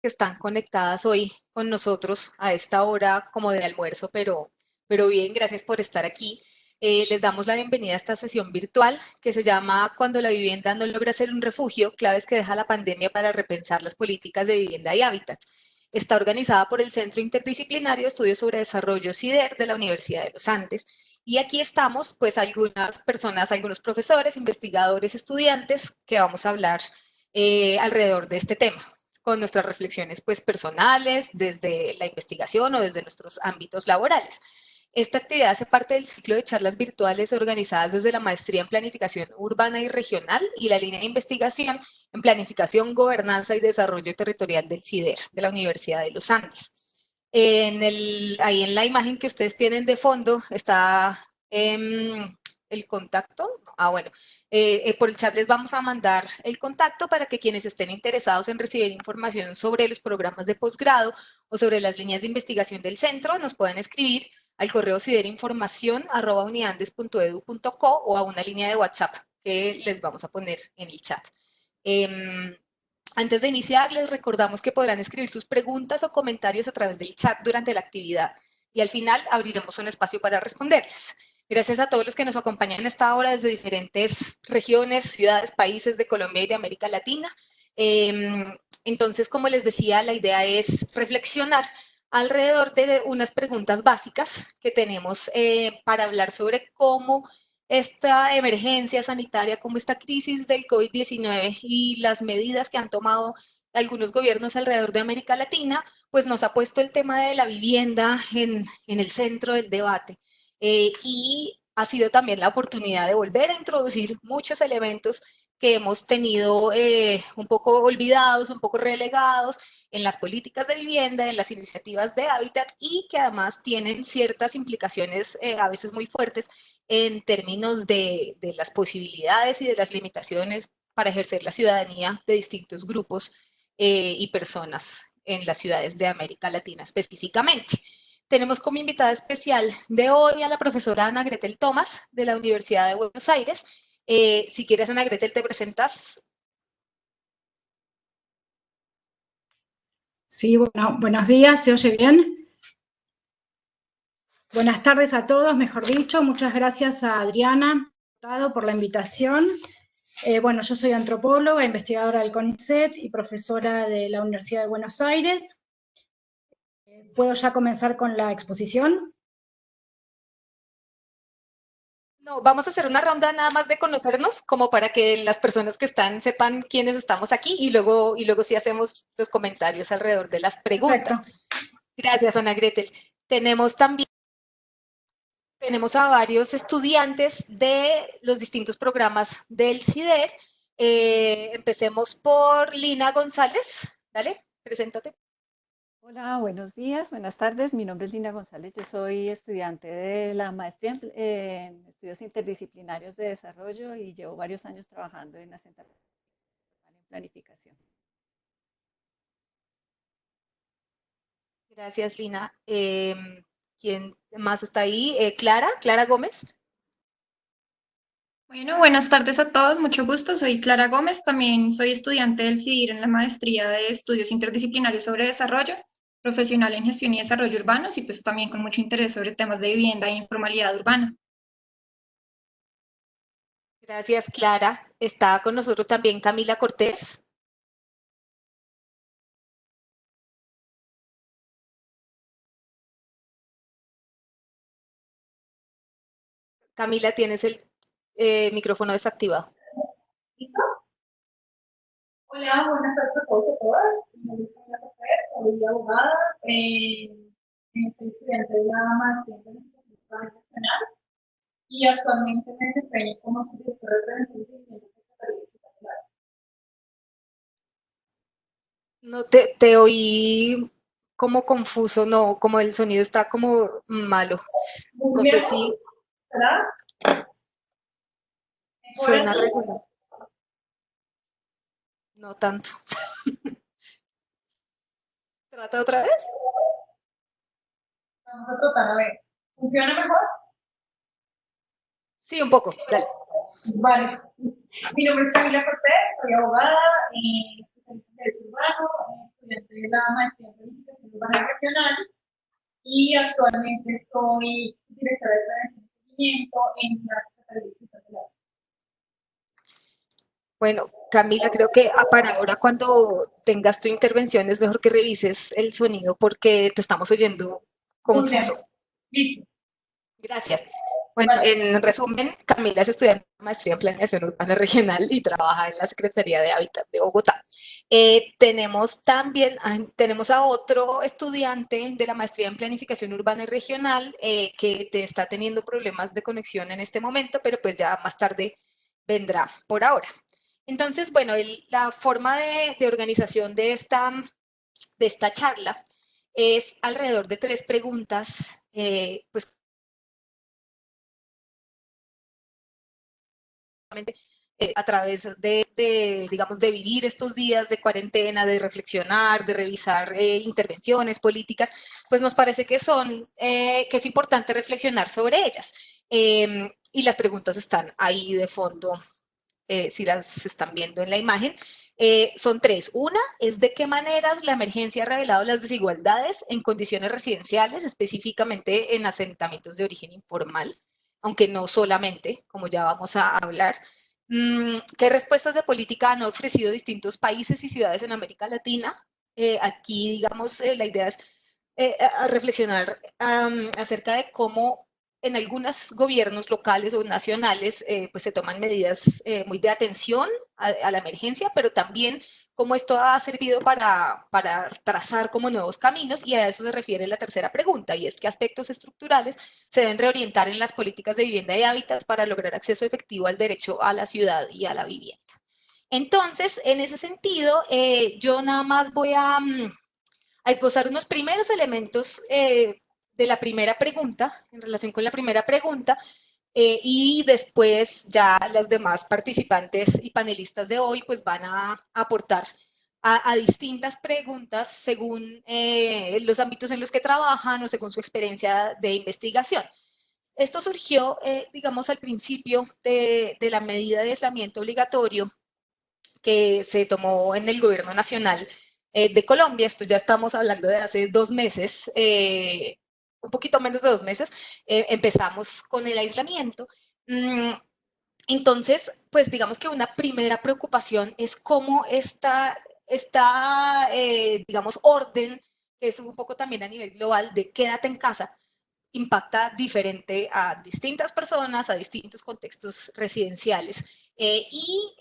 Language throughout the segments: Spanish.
que están conectadas hoy con nosotros a esta hora como de almuerzo, pero bien, gracias por estar aquí. Les damos la bienvenida a esta sesión virtual que se llama Cuando la vivienda no logra ser un refugio, claves que deja la pandemia para repensar las políticas de vivienda y hábitat. Está organizada por el Centro Interdisciplinario de Estudios sobre Desarrollo CIDER de la Universidad de los Andes. Y aquí estamos, pues, algunas personas, algunos profesores, investigadores, estudiantes, que vamos a hablar alrededor de este tema con nuestras reflexiones pues personales, desde la investigación o desde nuestros ámbitos laborales. Esta actividad hace parte del ciclo de charlas virtuales organizadas desde la maestría en planificación urbana y regional y la línea de investigación en planificación, gobernanza y desarrollo territorial del CIDER, de la Universidad de los Andes. Ahí en la imagen que ustedes tienen de fondo está el contacto. Bueno, por el chat les vamos a mandar el contacto para que quienes estén interesados en recibir información sobre los programas de posgrado o sobre las líneas de investigación del centro nos puedan escribir al correo siderinformacion@uniandes.edu.co o a una línea de WhatsApp que les vamos a poner en el chat. Antes de iniciar, les recordamos que podrán escribir sus preguntas o comentarios a través del chat durante la actividad y al final abriremos un espacio para responderles. Gracias a todos los que nos acompañan en esta hora desde diferentes regiones, ciudades, países de Colombia y de América Latina. Entonces, como les decía, la idea es reflexionar alrededor de unas preguntas básicas que tenemos para hablar sobre cómo esta emergencia sanitaria, como esta crisis del COVID-19 y las medidas que han tomado algunos gobiernos alrededor de América Latina, pues nos ha puesto el tema de la vivienda en el centro del debate. Y ha sido también la oportunidad de volver a introducir muchos elementos que hemos tenido un poco olvidados, un poco relegados en las políticas de vivienda, en las iniciativas de hábitat y que además tienen ciertas implicaciones a veces muy fuertes en términos de las posibilidades y de las limitaciones para ejercer la ciudadanía de distintos grupos y personas en las ciudades de América Latina específicamente. Tenemos como invitada especial de hoy a la profesora Ana Gretel Tomás de la Universidad de Buenos Aires. Si quieres, Ana Gretel, te presentas. Sí, bueno, buenos días, ¿se oye bien? Buenas tardes a todos, mejor dicho. Muchas gracias a Adriana por la invitación. Bueno, yo soy antropóloga, investigadora del CONICET y profesora de la Universidad de Buenos Aires. ¿Puedo ya comenzar con la exposición? No, vamos a hacer una ronda nada más de conocernos, como para que las personas que están sepan quiénes estamos aquí y luego sí hacemos los comentarios alrededor de las Perfecto. preguntas. Gracias, Ana Gretel. Tenemos también tenemos a varios estudiantes de los distintos programas del CIDER. Empecemos por Lina González. Dale, preséntate. Hola, buenos días, buenas tardes. Mi nombre es Lina González. Yo soy estudiante de la maestría en estudios interdisciplinarios de desarrollo y llevo varios años trabajando en la Central en planificación. Gracias, Lina. ¿Quién más está ahí? Clara Gómez. Bueno, buenas tardes a todos, mucho gusto. Soy Clara Gómez, también soy estudiante del CIDIR en la maestría de estudios interdisciplinarios sobre desarrollo, profesional en gestión y desarrollo urbanos y pues también con mucho interés sobre temas de vivienda e informalidad urbana. Gracias, Clara. Está con nosotros también Camila Cortés. Camila, tienes el micrófono desactivado. Hola, buenas tardes a todos y a todas. Mi nombre es Camila Cortés, soy abogada, soy estudiante de la maestría en Planificación Nacional y actualmente me desempeño como directora de prevención de vivienda en Secretaría de Seguridad. No te oí como confuso, no, como el sonido está como malo. Muy No sé bien, si ¿verdad? ¿Mejor suena así? regular. No tanto. ¿Trata otra vez? Vamos a tratar a ver. ¿Funciona mejor? Sí, un poco. Dale. Vale. Mi nombre es Camila Cortés, soy abogada, especialista en derecho urbano, estudiante de la maestría en planificación urbana regional y actualmente soy directora de prevención y seguimiento en la Secretaría de Distrito de la. Bueno, Camila, creo que para ahora cuando tengas tu intervención es mejor que revises el sonido porque te estamos oyendo confuso. Listo. Gracias. Bueno, en resumen, Camila es estudiante de maestría en planeación urbana regional y trabaja en la Secretaría de Hábitat de Bogotá. Tenemos también, tenemos a otro estudiante de la maestría en planificación urbana y regional que te está teniendo problemas de conexión en este momento, pero pues ya más tarde vendrá por ahora. Entonces, bueno, la forma de organización de esta charla es alrededor de 3 preguntas, pues a través digamos, de vivir estos días de cuarentena, de reflexionar, de revisar intervenciones políticas, pues nos parece que que es importante reflexionar sobre ellas. Y las preguntas están ahí de fondo, si las están viendo en la imagen. Son 3. Una es de qué maneras la emergencia ha revelado las desigualdades en condiciones residenciales, específicamente en asentamientos de origen informal, aunque no solamente, como ya vamos a hablar. ¿Qué respuestas de política han ofrecido distintos países y ciudades en América Latina? Aquí, digamos, la idea es reflexionar acerca de cómo en algunos gobiernos locales o nacionales pues se toman medidas muy de atención a la emergencia, pero también cómo esto ha servido para trazar como nuevos caminos, y a eso se refiere la tercera pregunta, y es qué aspectos estructurales se deben reorientar en las políticas de vivienda y hábitat para lograr acceso efectivo al derecho a la ciudad y a la vivienda. Entonces, en ese sentido, yo nada más voy a esbozar unos primeros elementos de la primera pregunta, en relación con la primera pregunta, y después ya las demás participantes y panelistas de hoy pues van a aportar a distintas preguntas según los ámbitos en los que trabajan o según su experiencia de investigación. Esto surgió, digamos, al principio de la medida de aislamiento obligatorio que se tomó en el gobierno nacional de Colombia. Esto ya estamos hablando de hace 2 meses, un poquito menos de 2 meses, empezamos con el aislamiento. Entonces, pues digamos que una primera preocupación es cómo digamos, orden, que es un poco también a nivel global, de quédate en casa, impacta diferente a distintas personas, a distintos contextos residenciales. Y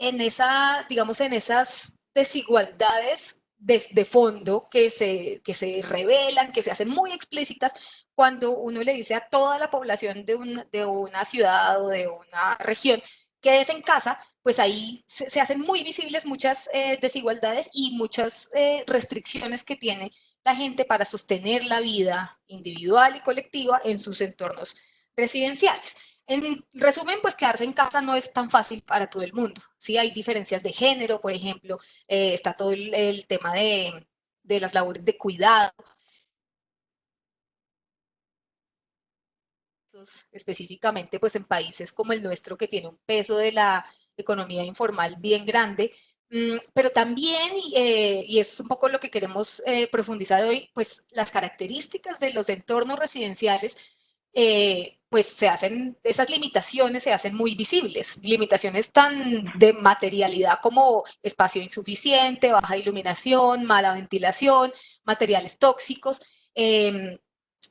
digamos, en esas desigualdades de fondo que se revelan, que se hacen muy explícitas, cuando uno le dice a toda la población de una ciudad o de una región, quédese en casa, pues ahí se hacen muy visibles muchas desigualdades y muchas restricciones que tiene la gente para sostener la vida individual y colectiva en sus entornos residenciales. En resumen, pues quedarse en casa no es tan fácil para todo el mundo. Sí, hay diferencias de género, por ejemplo, está todo el tema de las labores de cuidado, específicamente pues en países como el nuestro, que tiene un peso de la economía informal bien grande, pero también, y es un poco lo que queremos profundizar hoy, pues las características de los entornos residenciales, pues esas limitaciones se hacen muy visibles, limitaciones tan de materialidad como espacio insuficiente, baja iluminación, mala ventilación, materiales tóxicos.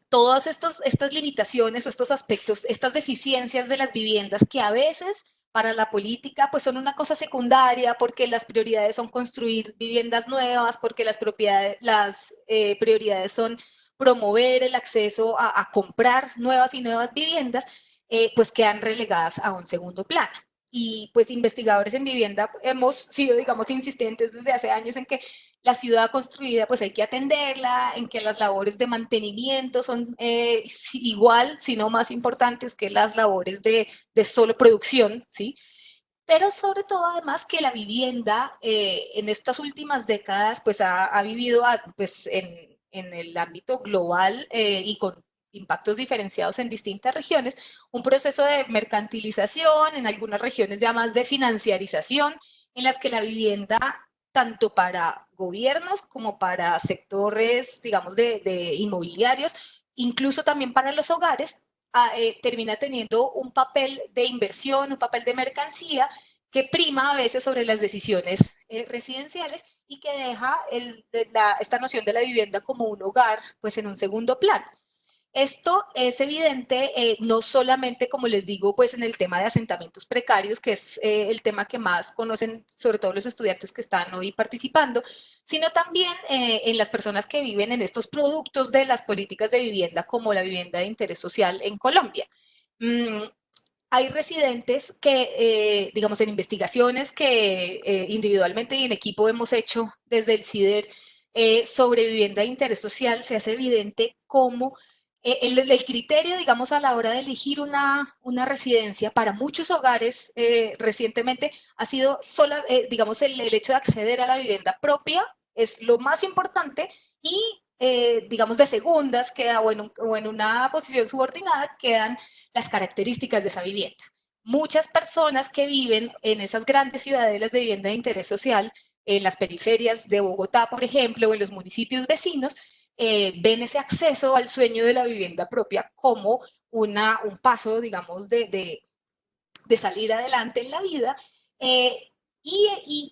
Todas estas limitaciones o estos aspectos, estas deficiencias de las viviendas que a veces para la política pues son una cosa secundaria, porque las prioridades son construir viviendas nuevas, porque las prioridades son promover el acceso a comprar nuevas y nuevas viviendas, pues quedan relegadas a un segundo plano. Y pues investigadores en vivienda hemos sido, digamos, insistentes desde hace años en que la ciudad construida pues hay que atenderla, en que las labores de mantenimiento son igual, si no más importantes que las labores de solo producción, ¿sí? Pero sobre todo además que la vivienda en estas últimas décadas pues ha vivido pues en el ámbito global y con impactos diferenciados en distintas regiones, un proceso de mercantilización, en algunas regiones ya más de financiarización, en las que la vivienda, tanto para gobiernos como para sectores, digamos, de inmobiliarios, incluso también para los hogares, termina teniendo un papel de inversión, un papel de mercancía que prima a veces sobre las decisiones residenciales y que deja esta noción de la vivienda como un hogar pues en un segundo plano. Esto es evidente no solamente, como les digo, pues en el tema de asentamientos precarios, que es el tema que más conocen, sobre todo los estudiantes que están hoy participando, sino también en las personas que viven en estos productos de las políticas de vivienda, como la vivienda de interés social en Colombia. Hay residentes que, digamos, en investigaciones que individualmente y en equipo hemos hecho desde el CIDER sobre vivienda de interés social, se hace evidente cómo el criterio, digamos, a la hora de elegir una residencia para muchos hogares recientemente ha sido solo, digamos, el hecho de acceder a la vivienda propia es lo más importante y, digamos, de segundas queda, o en una posición subordinada quedan las características de esa vivienda. Muchas personas que viven en esas grandes ciudadelas de vivienda de interés social, en las periferias de Bogotá, por ejemplo, o en los municipios vecinos, ven ese acceso al sueño de la vivienda propia como un paso, digamos, de salir adelante en la vida.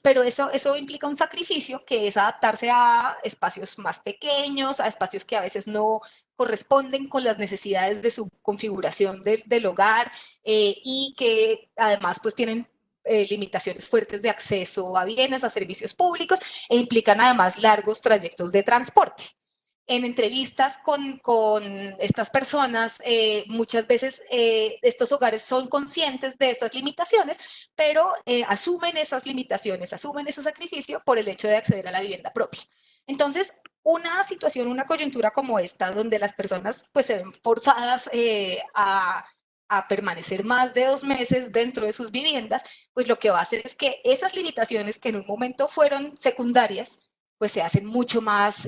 Pero eso implica un sacrificio que es adaptarse a espacios más pequeños, a espacios que a veces no corresponden con las necesidades de su configuración del hogar y que además pues tienen limitaciones fuertes de acceso a bienes, a servicios públicos e implican además largos trayectos de transporte. En entrevistas con estas personas, muchas veces estos hogares son conscientes de estas limitaciones, pero asumen esas limitaciones, asumen ese sacrificio por el hecho de acceder a la vivienda propia. Entonces, una situación, una coyuntura como esta, donde las personas pues se ven forzadas a permanecer más de 2 meses dentro de sus viviendas, pues lo que va a hacer es que esas limitaciones que en un momento fueron secundarias, pues se hacen mucho más,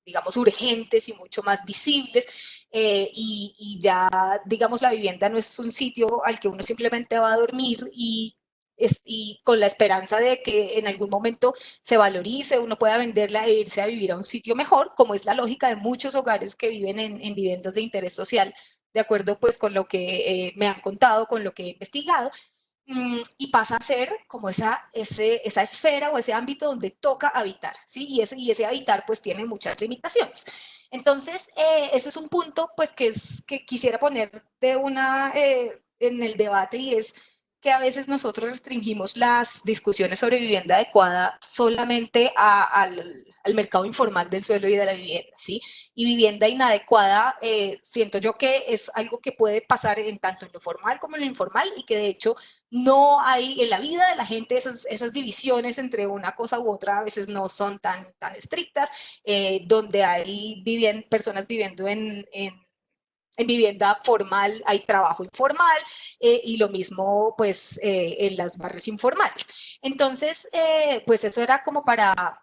digamos, urgentes y mucho más visibles. Y ya, digamos, la vivienda no es un sitio al que uno simplemente va a dormir y con la esperanza de que en algún momento se valorice, uno pueda venderla e irse a vivir a un sitio mejor, como es la lógica de muchos hogares que viven en viviendas de interés social, de acuerdo pues con lo que me han contado, con lo que he investigado. Y pasa a ser como esa esfera o ese ámbito donde toca habitar, ¿sí? Y ese habitar pues tiene muchas limitaciones. Entonces, ese es un punto pues que quisiera poner en el debate y es que a veces nosotros restringimos las discusiones sobre vivienda adecuada solamente al mercado informal del suelo y de la vivienda, ¿sí? Y vivienda inadecuada, siento yo que es algo que puede pasar tanto en lo formal como en lo informal y que de hecho no hay en la vida de la gente esas divisiones entre una cosa u otra, a veces no son tan estrictas, donde hay personas viviendo en vivienda formal, hay trabajo informal y lo mismo pues en los barrios informales. Entonces, pues eso era como para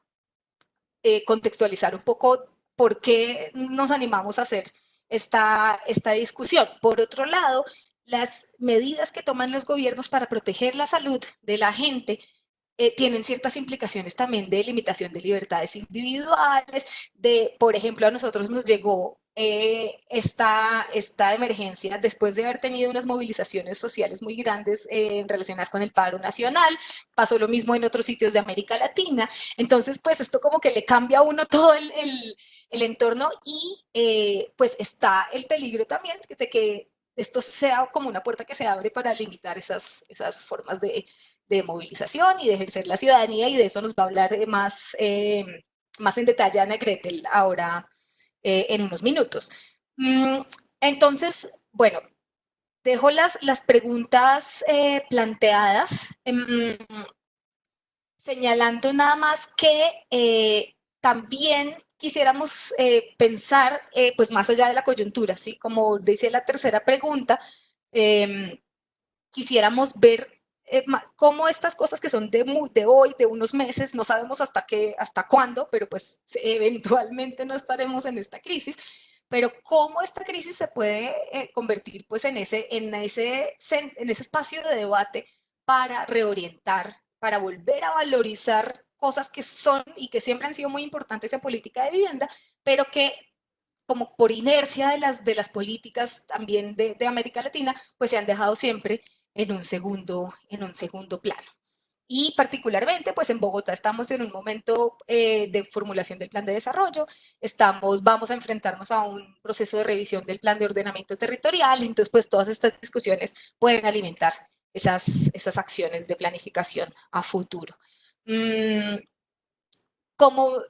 contextualizar un poco por qué nos animamos a hacer esta discusión. Por otro lado, las medidas que toman los gobiernos para proteger la salud de la gente tienen ciertas implicaciones también de limitación de libertades individuales, por ejemplo, a nosotros nos llegó esta emergencia después de haber tenido unas movilizaciones sociales muy grandes relacionadas con el paro nacional, pasó lo mismo en otros sitios de América Latina, entonces pues esto como que le cambia a uno todo el entorno y pues está el peligro también de que esto sea como una puerta que se abre para limitar esas formas de movilización y de ejercer la ciudadanía y de eso nos va a hablar más en detalle Ana Gretel ahora en unos minutos. Entonces, bueno, dejo las preguntas planteadas, señalando nada más que también quisiéramos pensar pues más allá de la coyuntura, ¿sí? Como dice la tercera pregunta, quisiéramos ver cómo estas cosas que son de hoy, de unos meses, no sabemos hasta cuándo, pero pues eventualmente no estaremos en esta crisis, pero cómo esta crisis se puede convertir pues en ese espacio de debate para reorientar, para volver a valorizar cosas que son y que siempre han sido muy importantes en política de vivienda, pero que como por inercia de las políticas también de América Latina, pues se han dejado siempre en un segundo plano. Y particularmente, pues en Bogotá estamos en un momento de formulación del plan de desarrollo, vamos a enfrentarnos a un proceso de revisión del plan de ordenamiento territorial, entonces pues todas estas discusiones pueden alimentar esas acciones de planificación a futuro. Como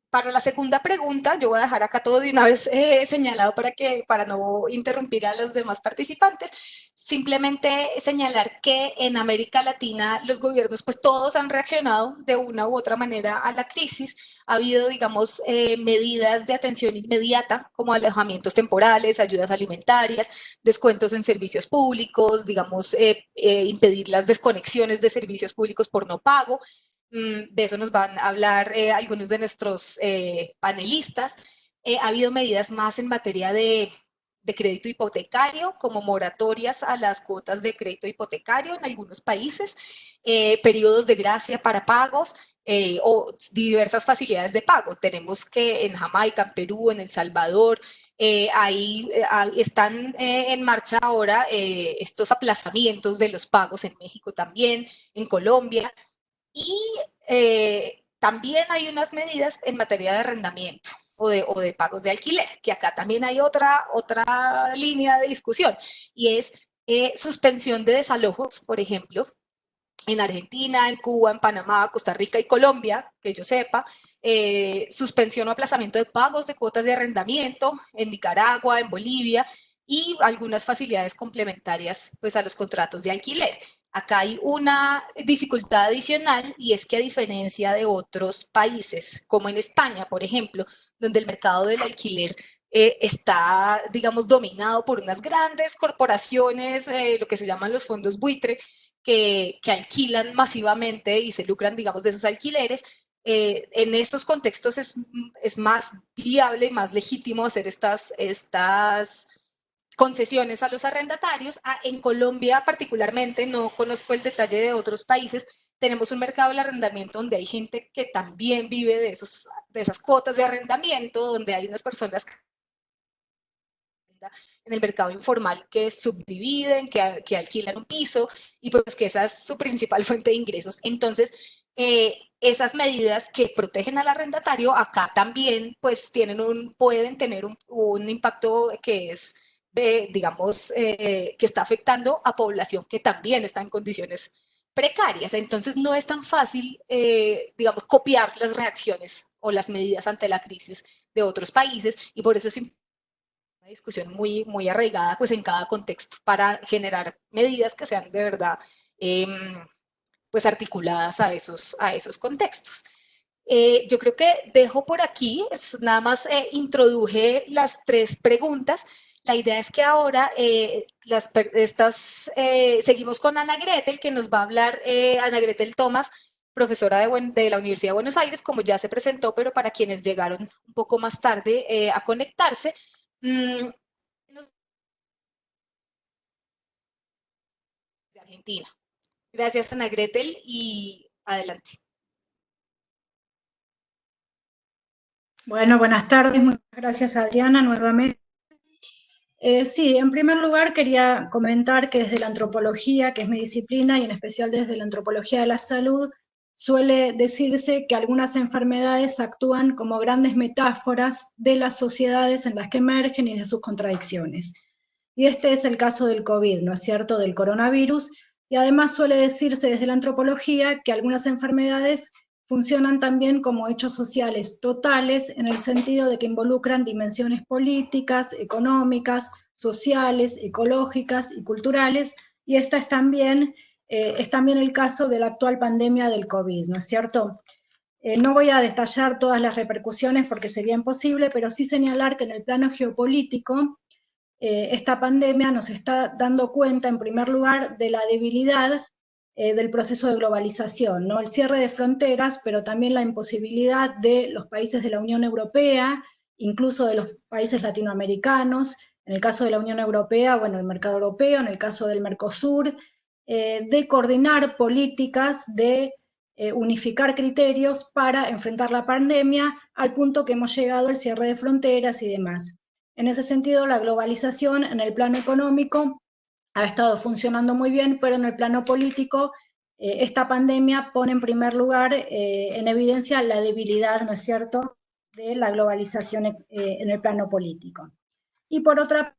para la segunda pregunta, yo voy a dejar acá todo de una vez señalado para no interrumpir a los demás participantes. Simplemente señalar que en América Latina los gobiernos, pues todos han reaccionado de una u otra manera a la crisis. Ha habido, digamos, medidas de atención inmediata, como alojamientos temporales, ayudas alimentarias, descuentos en servicios públicos, digamos, impedir las desconexiones de servicios públicos por no pago. De eso nos van a hablar algunos de nuestros panelistas. Ha habido medidas más en materia de crédito hipotecario, como moratorias a las cuotas de crédito hipotecario en algunos países, periodos de gracia para pagos o diversas facilidades de pago. Tenemos que en Jamaica, en Perú, en El Salvador, están en marcha ahora estos aplazamientos de los pagos en México también, en Colombia. Y también hay unas medidas en materia de arrendamiento o de pagos de alquiler, que acá también hay otra línea de discusión, y es suspensión de desalojos, por ejemplo, en Argentina, en Cuba, en Panamá, Costa Rica y Colombia, que yo sepa, suspensión o aplazamiento de pagos de cuotas de arrendamiento en Nicaragua, en Bolivia, y algunas facilidades complementarias pues, a los contratos de alquiler. Acá hay una dificultad adicional y es que a diferencia de otros países, como en España, por ejemplo, donde el mercado del alquiler está, digamos, dominado por unas grandes corporaciones, lo que se llaman los fondos buitre, que alquilan masivamente y se lucran, digamos, de esos alquileres. En estos contextos es más viable y más legítimo hacer estas concesiones a los arrendatarios. En Colombia particularmente, no conozco el detalle de otros países, tenemos un mercado del arrendamiento donde hay gente que también vive de esas cuotas de arrendamiento, donde hay unas personas en el mercado informal que subdividen, que alquilan un piso y pues que esa es su principal fuente de ingresos. Entonces, esas medidas que protegen al arrendatario acá también pues pueden tener un impacto que es, digamos, que está afectando a población que también está en condiciones precarias. Entonces, no es tan fácil, digamos, copiar las reacciones o las medidas ante la crisis de otros países y por eso es una discusión muy arraigada pues en cada contexto para generar medidas que sean de verdad pues articuladas a esos contextos. Yo creo que dejo por aquí, nada más introduje las 3 preguntas. La idea es que ahora seguimos con Ana Gretel, que nos va a hablar, Ana Gretel Tomás, profesora de la Universidad de Buenos Aires, como ya se presentó, pero para quienes llegaron un poco más tarde a conectarse. De Argentina. Gracias, Ana Gretel, y adelante. Bueno, buenas tardes, muchas gracias Adriana nuevamente. Sí, en primer lugar quería comentar que desde la antropología, que es mi disciplina, y en especial desde la antropología de la salud, suele decirse que algunas enfermedades actúan como grandes metáforas de las sociedades en las que emergen y de sus contradicciones. Y este es el caso del COVID, ¿no es cierto?, del coronavirus, y además suele decirse desde la antropología que algunas enfermedades funcionan también como hechos sociales totales en el sentido de que involucran dimensiones políticas, económicas, sociales, ecológicas y culturales, y esta es también el caso de la actual pandemia del COVID, ¿no es cierto? No voy a detallar todas las repercusiones porque sería imposible, pero sí señalar que en el plano geopolítico esta pandemia nos está dando cuenta, en primer lugar, de la debilidad del proceso de globalización, ¿no? El cierre de fronteras, pero también la imposibilidad de los países de la Unión Europea, incluso de los países latinoamericanos, en el caso de la Unión Europea, bueno, el mercado europeo, en el caso del Mercosur, de coordinar políticas de unificar criterios para enfrentar la pandemia al punto que hemos llegado al cierre de fronteras y demás. En ese sentido, la globalización en el plano económico ha estado funcionando muy bien, pero en el plano político esta pandemia pone en primer lugar en evidencia la debilidad, ¿no es cierto?, de la globalización en el plano político. Y por otra parte,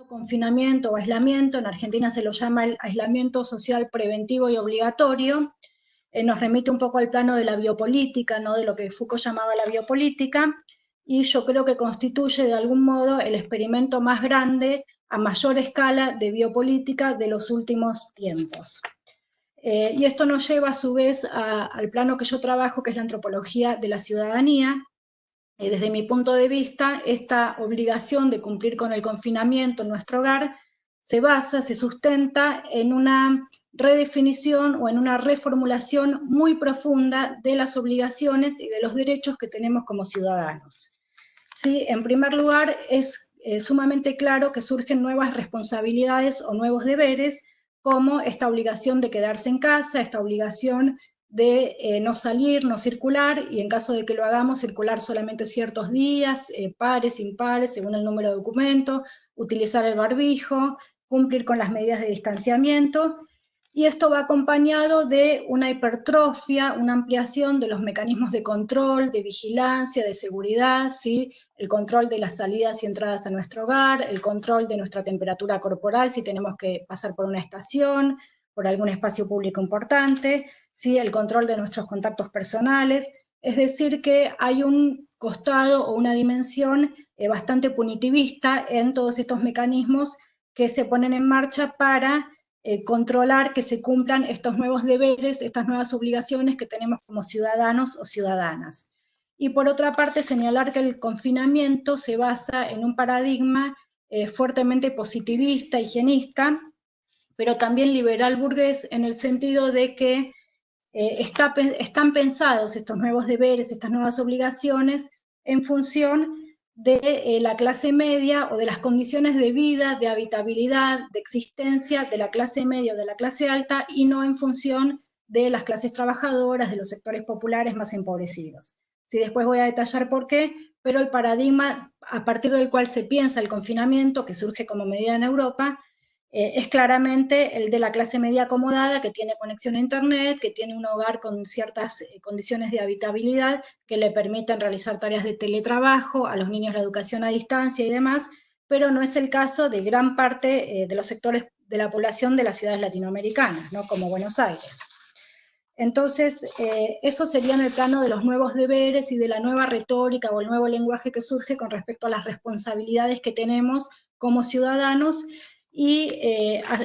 confinamiento o aislamiento, en Argentina se lo llama el aislamiento social preventivo y obligatorio, nos remite un poco al plano de la biopolítica, ¿no?, de lo que Foucault llamaba la biopolítica, y yo creo que constituye de algún modo el experimento más grande a mayor escala de biopolítica de los últimos tiempos. Y esto nos lleva a su vez al plano que yo trabajo, que es la antropología de la ciudadanía. Desde mi punto de vista, esta obligación de cumplir con el confinamiento en nuestro hogar se sustenta en una redefinición o en una reformulación muy profunda de las obligaciones y de los derechos que tenemos como ciudadanos. ¿Sí? En primer lugar, es sumamente claro que surgen nuevas responsabilidades o nuevos deberes, como esta obligación de quedarse en casa, esta obligación de no salir, no circular, y en caso de que lo hagamos, circular solamente ciertos días, pares, impares, según el número de documento, utilizar el barbijo, cumplir con las medidas de distanciamiento, y esto va acompañado de una hipertrofia, una ampliación de los mecanismos de control, de vigilancia, de seguridad, ¿sí? El control de las salidas y entradas a nuestro hogar, el control de nuestra temperatura corporal si tenemos que pasar por una estación, por algún espacio público importante, ¿sí? El control de nuestros contactos personales. Es decir, que hay un costado o una dimensión bastante punitivista en todos estos mecanismos que se ponen en marcha para controlar que se cumplan estos nuevos deberes, estas nuevas obligaciones que tenemos como ciudadanos o ciudadanas. Y por otra parte, señalar que el confinamiento se basa en un paradigma fuertemente positivista, higienista, pero también liberal burgués, en el sentido de que están pensados estos nuevos deberes, estas nuevas obligaciones, en función de la clase media o de las condiciones de vida, de habitabilidad, de existencia de la clase media o de la clase alta, y no en función de las clases trabajadoras, de los sectores populares más empobrecidos. Sí, después voy a detallar por qué, pero el paradigma a partir del cual se piensa el confinamiento, que surge como medida en Europa, es claramente el de la clase media acomodada, que tiene conexión a internet, que tiene un hogar con ciertas condiciones de habitabilidad que le permiten realizar tareas de teletrabajo, a los niños la educación a distancia y demás, pero no es el caso de gran parte de los sectores de la población de las ciudades latinoamericanas, ¿no?, como Buenos Aires. Entonces, eso sería en el plano de los nuevos deberes y de la nueva retórica o el nuevo lenguaje que surge con respecto a las responsabilidades que tenemos como ciudadanos, y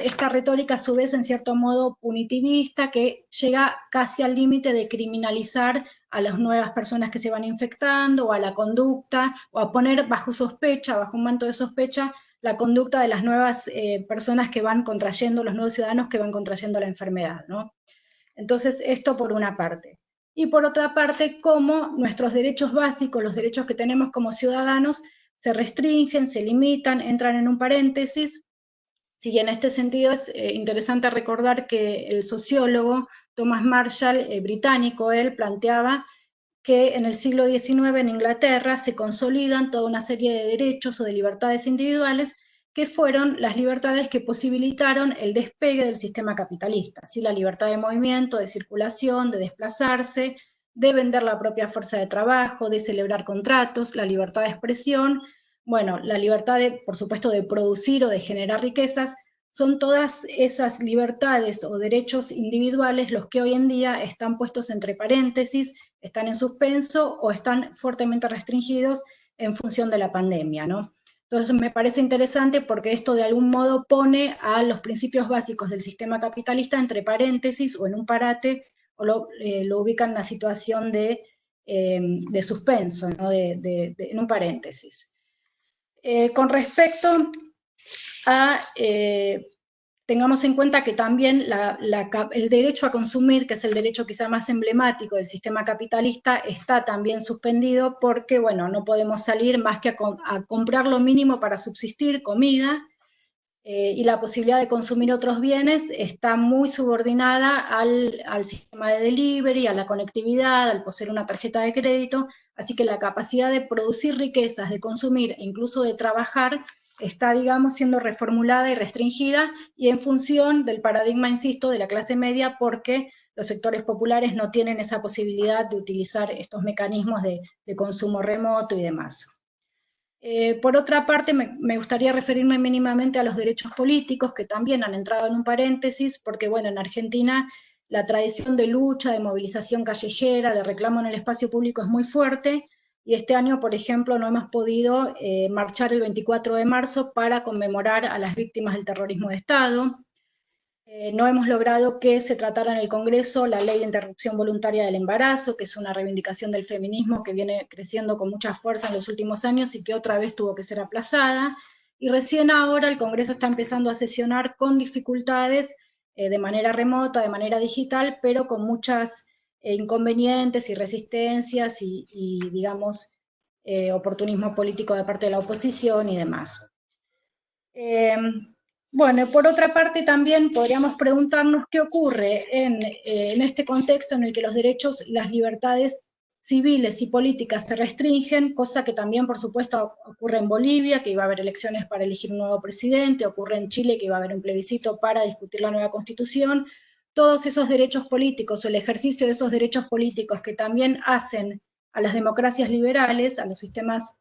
esta retórica a su vez en cierto modo punitivista, que llega casi al límite de criminalizar a las nuevas personas que se van infectando, o a la conducta, o a poner bajo sospecha, bajo un manto de sospecha, la conducta de las nuevas personas que van contrayendo, los nuevos ciudadanos que van contrayendo la enfermedad, ¿no? Entonces, esto por una parte. Y por otra parte, cómo nuestros derechos básicos, los derechos que tenemos como ciudadanos, se restringen, se limitan, entran en un paréntesis. Sí, en este sentido es interesante recordar que el sociólogo Thomas Marshall, británico, él planteaba que en el siglo XIX en Inglaterra se consolidan toda una serie de derechos o de libertades individuales que fueron las libertades que posibilitaron el despegue del sistema capitalista, ¿sí? La libertad de movimiento, de circulación, de desplazarse, de vender la propia fuerza de trabajo, de celebrar contratos, la libertad de expresión, bueno, la libertad de, por supuesto, de producir o de generar riquezas. Son todas esas libertades o derechos individuales los que hoy en día están puestos entre paréntesis, están en suspenso o están fuertemente restringidos en función de la pandemia, ¿no? Entonces me parece interesante porque esto de algún modo pone a los principios básicos del sistema capitalista entre paréntesis o en un parate, o lo ubica en una situación de suspenso, ¿no?, en un paréntesis. Con respecto a, tengamos en cuenta que también el derecho a consumir, que es el derecho quizá más emblemático del sistema capitalista, está también suspendido porque, bueno, no podemos salir más que a comprar lo mínimo para subsistir, comida, y la posibilidad de consumir otros bienes está muy subordinada al sistema de delivery, a la conectividad, al poseer una tarjeta de crédito, así que la capacidad de producir riquezas, de consumir e incluso de trabajar está, digamos, siendo reformulada y restringida, y en función del paradigma, insisto, de la clase media, porque los sectores populares no tienen esa posibilidad de utilizar estos mecanismos de consumo remoto y demás. Por otra parte, me gustaría referirme mínimamente a los derechos políticos, que también han entrado en un paréntesis, porque bueno, en Argentina la tradición de lucha, de movilización callejera, de reclamo en el espacio público es muy fuerte, y este año, por ejemplo, no hemos podido marchar el 24 de marzo para conmemorar a las víctimas del terrorismo de Estado. No hemos logrado que se tratara en el Congreso la ley de interrupción voluntaria del embarazo, que es una reivindicación del feminismo que viene creciendo con mucha fuerza en los últimos años y que otra vez tuvo que ser aplazada. Y recién ahora el Congreso está empezando a sesionar con dificultades, de manera remota, de manera digital, pero con muchas inconvenientes y resistencias y digamos, oportunismo político de parte de la oposición y demás. Bueno, por otra parte también podríamos preguntarnos qué ocurre en este contexto en el que los derechos y las libertades civiles y políticas se restringen, cosa que también, por supuesto, ocurre en Bolivia, que iba a haber elecciones para elegir un nuevo presidente, ocurre en Chile, que iba a haber un plebiscito para discutir la nueva constitución. Todos esos derechos políticos o el ejercicio de esos derechos políticos que también hacen a las democracias liberales, a los sistemas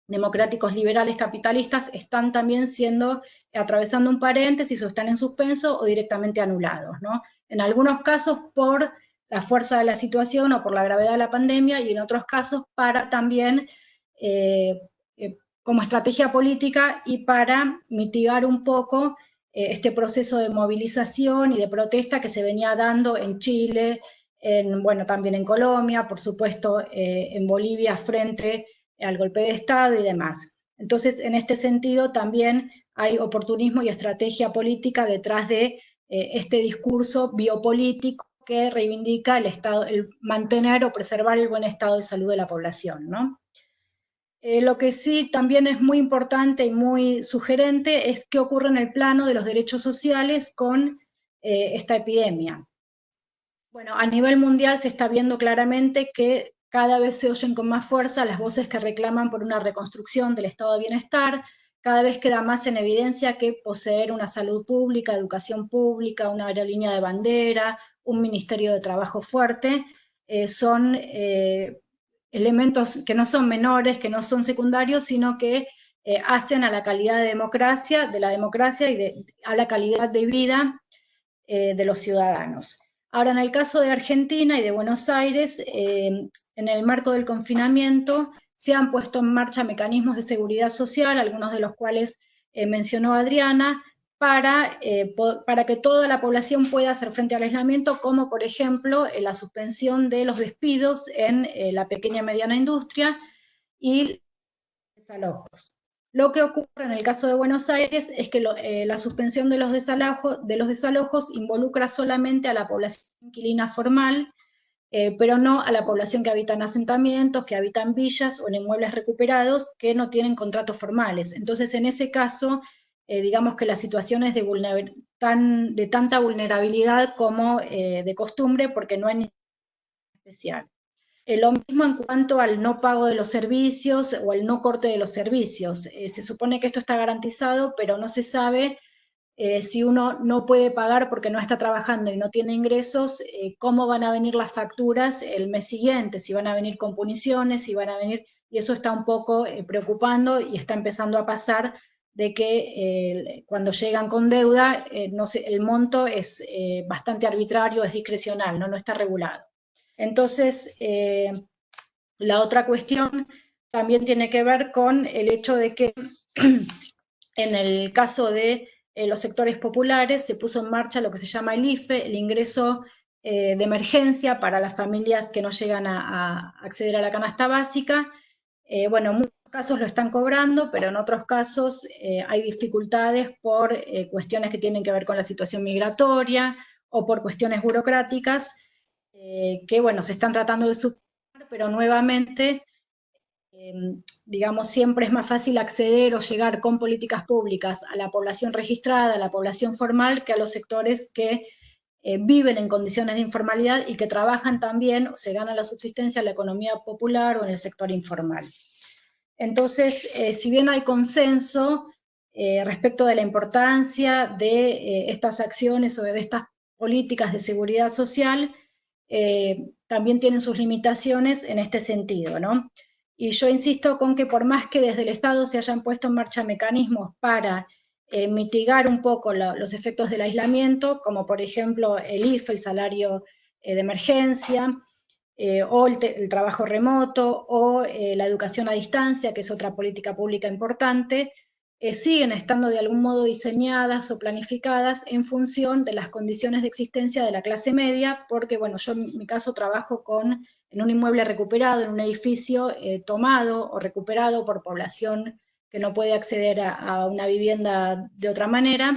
democráticos liberales capitalistas, están también atravesando un paréntesis o están en suspenso o directamente anulados, ¿no? En algunos casos por la fuerza de la situación o por la gravedad de la pandemia, y en otros casos para también como estrategia política y para mitigar un poco este proceso de movilización y de protesta que se venía dando en Chile, bueno, también en Colombia, por supuesto en Bolivia frente al golpe de Estado y demás. Entonces, en este sentido, también hay oportunismo y estrategia política detrás de este discurso biopolítico que reivindica el mantener o preservar el buen estado de salud de la población, ¿no? Lo que sí también es muy importante y muy sugerente es qué ocurre en el plano de los derechos sociales con esta epidemia. Bueno, a nivel mundial se está viendo claramente que cada vez se oyen con más fuerza las voces que reclaman por una reconstrucción del estado de bienestar, cada vez queda más en evidencia que poseer una salud pública, educación pública, una aerolínea de bandera, un ministerio de trabajo fuerte, son elementos que no son menores, que no son secundarios, sino que hacen a la calidad de la democracia y a la calidad de vida de los ciudadanos. Ahora, en el caso de Argentina y de Buenos Aires, en el marco del confinamiento, se han puesto en marcha mecanismos de seguridad social, algunos de los cuales mencionó Adriana, para que toda la población pueda hacer frente al aislamiento, como por ejemplo la suspensión de los despidos en la pequeña y mediana industria y desalojos. Lo que ocurre en el caso de Buenos Aires es que la suspensión de los desalojos involucra solamente a la población inquilina formal, pero no a la población que habita en asentamientos, que habita en villas o en inmuebles recuperados que no tienen contratos formales. Entonces, en ese caso, digamos que la situación es de tanta vulnerabilidad como de costumbre, porque no hay ningún especial. Lo mismo en cuanto al no pago de los servicios o el no corte de los servicios. Se supone que esto está garantizado, pero no se sabe si uno no puede pagar porque no está trabajando y no tiene ingresos, cómo van a venir las facturas el mes siguiente, si van a venir con puniciones, si van a venir, y eso está un poco preocupando y está empezando a pasar de que cuando llegan con deuda, no sé, el monto es bastante arbitrario, es discrecional, no está regulado. Entonces, la otra cuestión también tiene que ver con el hecho de que en el caso de los sectores populares se puso en marcha lo que se llama el IFE, el ingreso de emergencia para las familias que no llegan a acceder a la canasta básica. Bueno, en muchos casos lo están cobrando, pero en otros casos hay dificultades por cuestiones que tienen que ver con la situación migratoria o por cuestiones burocráticas que, bueno, se están tratando de superar, pero nuevamente digamos, siempre es más fácil acceder o llegar con políticas públicas a la población registrada, a la población formal, que a los sectores que viven en condiciones de informalidad y que trabajan también o se ganan la subsistencia en la economía popular o en el sector informal. Entonces, si bien hay consenso respecto de la importancia de estas acciones o de estas políticas de seguridad social, también tienen sus limitaciones en este sentido, ¿no? Y yo insisto con que por más que desde el Estado se hayan puesto en marcha mecanismos para mitigar un poco los efectos del aislamiento, como por ejemplo el IFE, el salario de emergencia, o el trabajo remoto, o la educación a distancia, que es otra política pública importante, siguen estando de algún modo diseñadas o planificadas en función de las condiciones de existencia de la clase media, porque, bueno, yo en mi caso trabajo en un inmueble recuperado, en un edificio tomado o recuperado por población que no puede acceder a una vivienda de otra manera,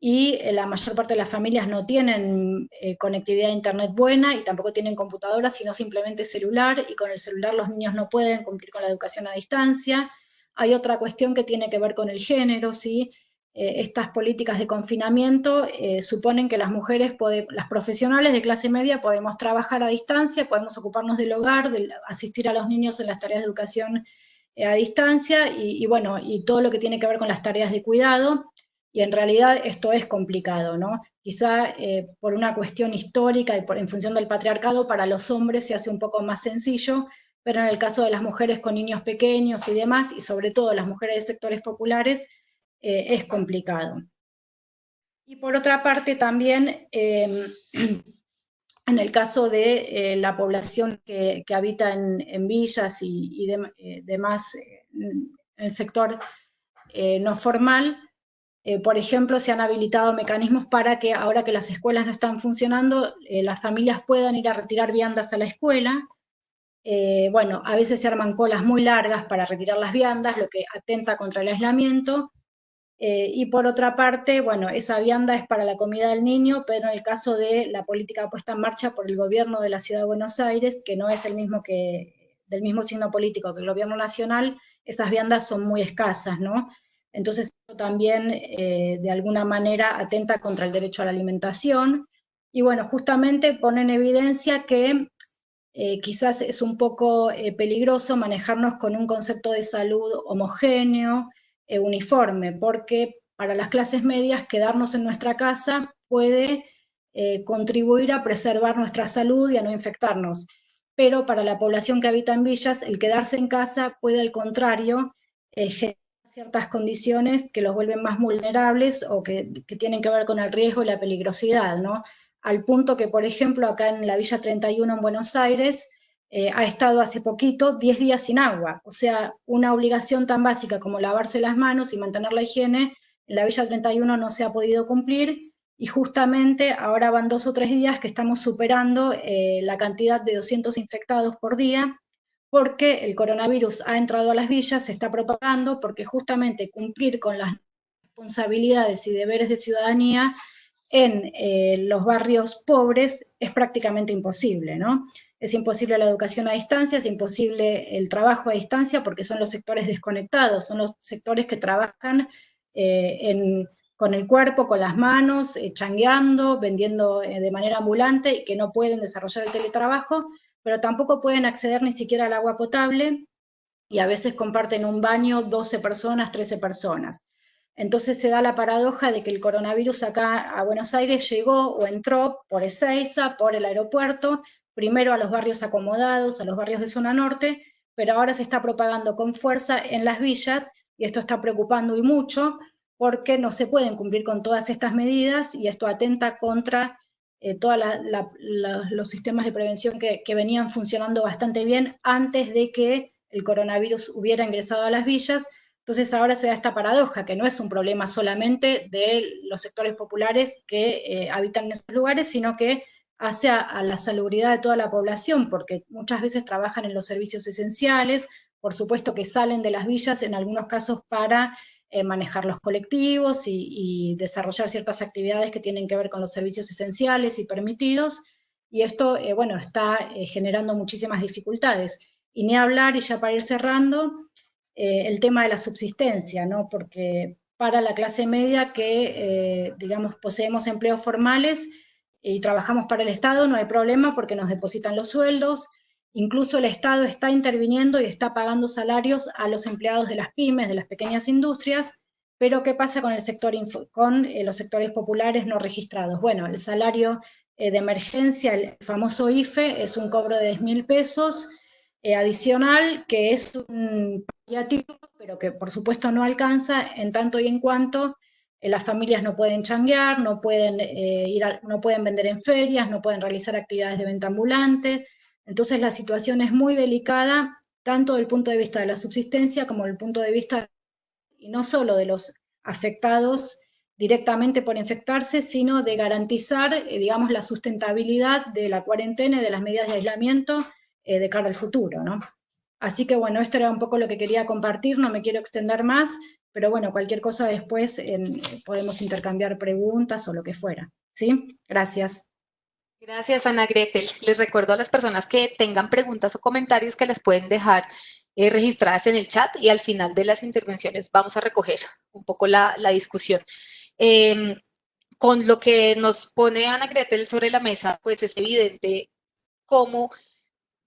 y la mayor parte de las familias no tienen conectividad a internet buena y tampoco tienen computadora, sino simplemente celular, y con el celular los niños no pueden cumplir con la educación a distancia. Hay otra cuestión que tiene que ver con el género, ¿sí? Estas políticas de confinamiento suponen que las mujeres, las profesionales de clase media, podemos trabajar a distancia, podemos ocuparnos del hogar, de asistir a los niños en las tareas de educación a distancia, y bueno, y todo lo que tiene que ver con las tareas de cuidado. Y en realidad esto es complicado, ¿no? Quizá por una cuestión histórica y en función del patriarcado, para los hombres se hace un poco más sencillo, pero en el caso de las mujeres con niños pequeños y demás, y sobre todo las mujeres de sectores populares, es complicado. Y por otra parte también, en el caso de la población que habita en villas y demás, en el sector no formal, por ejemplo, se han habilitado mecanismos para que ahora que las escuelas no están funcionando, las familias puedan ir a retirar viandas a la escuela. Bueno, a veces se arman colas muy largas para retirar las viandas, lo que atenta contra el aislamiento. Y por otra parte, bueno, esa vianda es para la comida del niño, pero en el caso de la política puesta en marcha por el gobierno de la Ciudad de Buenos Aires, que no es del mismo signo político que el gobierno nacional, esas viandas son muy escasas, ¿no? Entonces, eso también de alguna manera atenta contra el derecho a la alimentación. Y bueno, justamente pone en evidencia que quizás es un poco peligroso manejarnos con un concepto de salud homogéneo, uniforme, porque para las clases medias quedarnos en nuestra casa puede contribuir a preservar nuestra salud y a no infectarnos. Pero para la población que habita en villas, el quedarse en casa puede, al contrario, generar ciertas condiciones que los vuelven más vulnerables o que tienen que ver con el riesgo y la peligrosidad, ¿no? Al punto que, por ejemplo, acá en la Villa 31 en Buenos Aires, ha estado hace poquito 10 días sin agua. O sea, una obligación tan básica como lavarse las manos y mantener la higiene, en la Villa 31 no se ha podido cumplir, y justamente ahora van 2 o 3 días que estamos superando la cantidad de 200 infectados por día, porque el coronavirus ha entrado a las villas, se está propagando, porque justamente cumplir con las responsabilidades y deberes de ciudadanía en los barrios pobres es prácticamente imposible, ¿no? Es imposible la educación a distancia, es imposible el trabajo a distancia, porque son los sectores desconectados, son los sectores que trabajan con el cuerpo, con las manos, changueando, vendiendo de manera ambulante, y que no pueden desarrollar el teletrabajo, pero tampoco pueden acceder ni siquiera al agua potable, y a veces comparten un baño 12 personas, 13 personas. Entonces se da la paradoja de que el coronavirus acá a Buenos Aires llegó o entró por Ezeiza, por el aeropuerto, primero a los barrios acomodados, a los barrios de zona norte, pero ahora se está propagando con fuerza en las villas, y esto está preocupando y mucho, porque no se pueden cumplir con todas estas medidas, y esto atenta contra todos los sistemas de prevención que venían funcionando bastante bien antes de que el coronavirus hubiera ingresado a las villas. Entonces ahora se da esta paradoja, que no es un problema solamente de los sectores populares que habitan en esos lugares, sino que hace a la salubridad de toda la población, porque muchas veces trabajan en los servicios esenciales, por supuesto que salen de las villas en algunos casos para manejar los colectivos y desarrollar ciertas actividades que tienen que ver con los servicios esenciales y permitidos, y esto, bueno, está generando muchísimas dificultades. Y ni hablar, y ya para ir cerrando, el tema de la subsistencia, ¿no? Porque para la clase media que, digamos, poseemos empleos formales y trabajamos para el Estado, no hay problema porque nos depositan los sueldos. Incluso el Estado está interviniendo y está pagando salarios a los empleados de las pymes, de las pequeñas industrias, pero ¿qué pasa con el sector con los sectores populares no registrados? Bueno, el salario de emergencia, el famoso IFE, es un cobro de 10.000 pesos adicional, que es un paliativo, pero que por supuesto no alcanza en tanto y en cuanto las familias no pueden changuear, no pueden, no pueden vender en ferias, no pueden realizar actividades de venta ambulante. Entonces la situación es muy delicada, tanto desde el punto de vista de la subsistencia como desde el punto de vista, y no solo de los afectados directamente por infectarse, sino de garantizar, digamos, la sustentabilidad de la cuarentena y de las medidas de aislamiento de cara al futuro, ¿no? Así que bueno, esto era un poco lo que quería compartir, no me quiero extender más, pero bueno, cualquier cosa después podemos intercambiar preguntas o lo que fuera, ¿sí? Gracias. Gracias, Ana Gretel. Les recuerdo a las personas que tengan preguntas o comentarios que les pueden dejar registradas en el chat y al final de las intervenciones vamos a recoger un poco la discusión. Con lo que nos pone Ana Gretel sobre la mesa, pues es evidente cómo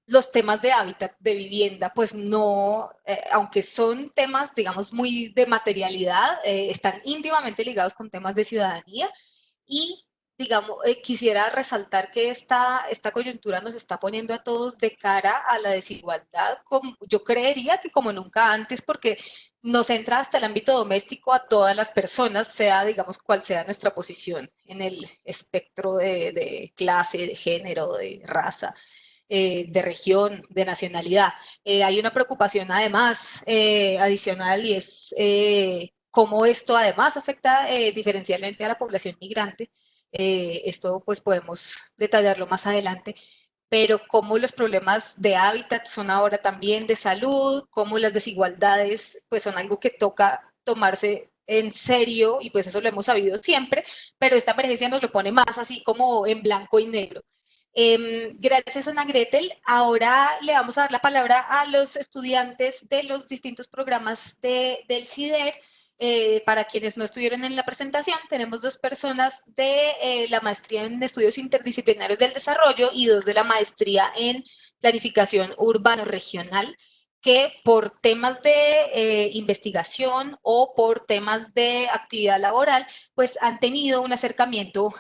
los temas de hábitat, de vivienda, pues no, aunque son temas, digamos, muy de materialidad, están íntimamente ligados con temas de ciudadanía y, digamos, quisiera resaltar que esta coyuntura nos está poniendo a todos de cara a la desigualdad, como, yo creería que como nunca antes, porque nos entra hasta el ámbito doméstico a todas las personas, sea, digamos, cual sea nuestra posición en el espectro de clase, de género, de raza, de región, de nacionalidad. Hay una preocupación además adicional y es cómo esto además afecta diferencialmente a la población migrante. Esto pues podemos detallarlo más adelante, pero cómo los problemas de hábitat son ahora también de salud, cómo las desigualdades pues son algo que toca tomarse en serio y pues eso lo hemos sabido siempre, pero esta emergencia nos lo pone más así como en blanco y negro. Gracias, Ana Gretel. Ahora le vamos a dar la palabra a los estudiantes de los distintos programas del CIDER. Para quienes no estuvieron en la presentación, tenemos 2 personas de la maestría en estudios interdisciplinarios del desarrollo y 2 de la maestría en planificación urbano regional, que por temas de investigación o por temas de actividad laboral, pues han tenido un acercamiento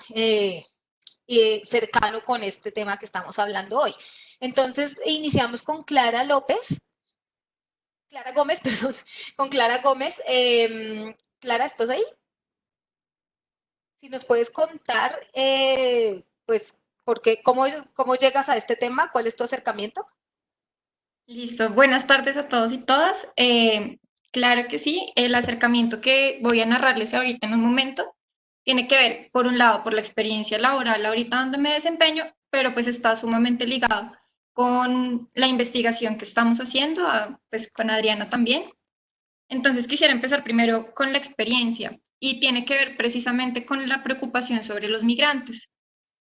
cercano con este tema que estamos hablando hoy. Entonces, iniciamos con Clara López, Clara Gómez, perdón, con Clara Gómez. Clara, ¿estás ahí? Si nos puedes contar, pues, cómo llegas a este tema, cuál es tu acercamiento. Listo, buenas tardes a todos y todas. Claro que sí, el acercamiento que voy a narrarles ahorita en un momento tiene que ver, por un lado, por la experiencia laboral ahorita donde me desempeño, pero pues está sumamente ligado con la investigación que estamos haciendo, pues con Adriana también. Entonces quisiera empezar primero con la experiencia y tiene que ver precisamente con la preocupación sobre los migrantes.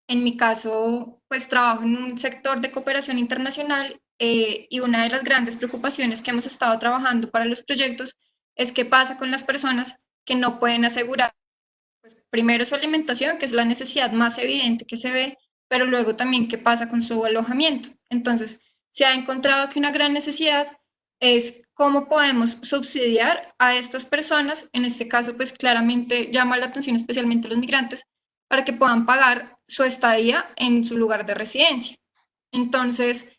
En mi caso, pues trabajo en un sector de cooperación internacional y una de las grandes preocupaciones que hemos estado trabajando para los proyectos es qué pasa con las personas que no pueden asegurar, pues, primero su alimentación, que es la necesidad más evidente que se ve, pero luego también qué pasa con su alojamiento. Entonces, se ha encontrado que una gran necesidad es cómo podemos subsidiar a estas personas, en este caso, pues claramente llama la atención especialmente a los migrantes, para que puedan pagar su estadía en su lugar de residencia. Entonces,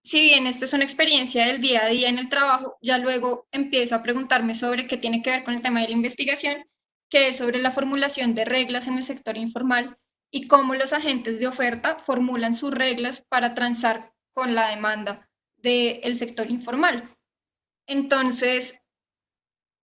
si bien esto es una experiencia del día a día en el trabajo, ya luego empiezo a preguntarme sobre qué tiene que ver con el tema de la investigación, que es sobre la formulación de reglas en el sector informal y cómo los agentes de oferta formulan sus reglas para transar con la demanda del sector informal. Entonces,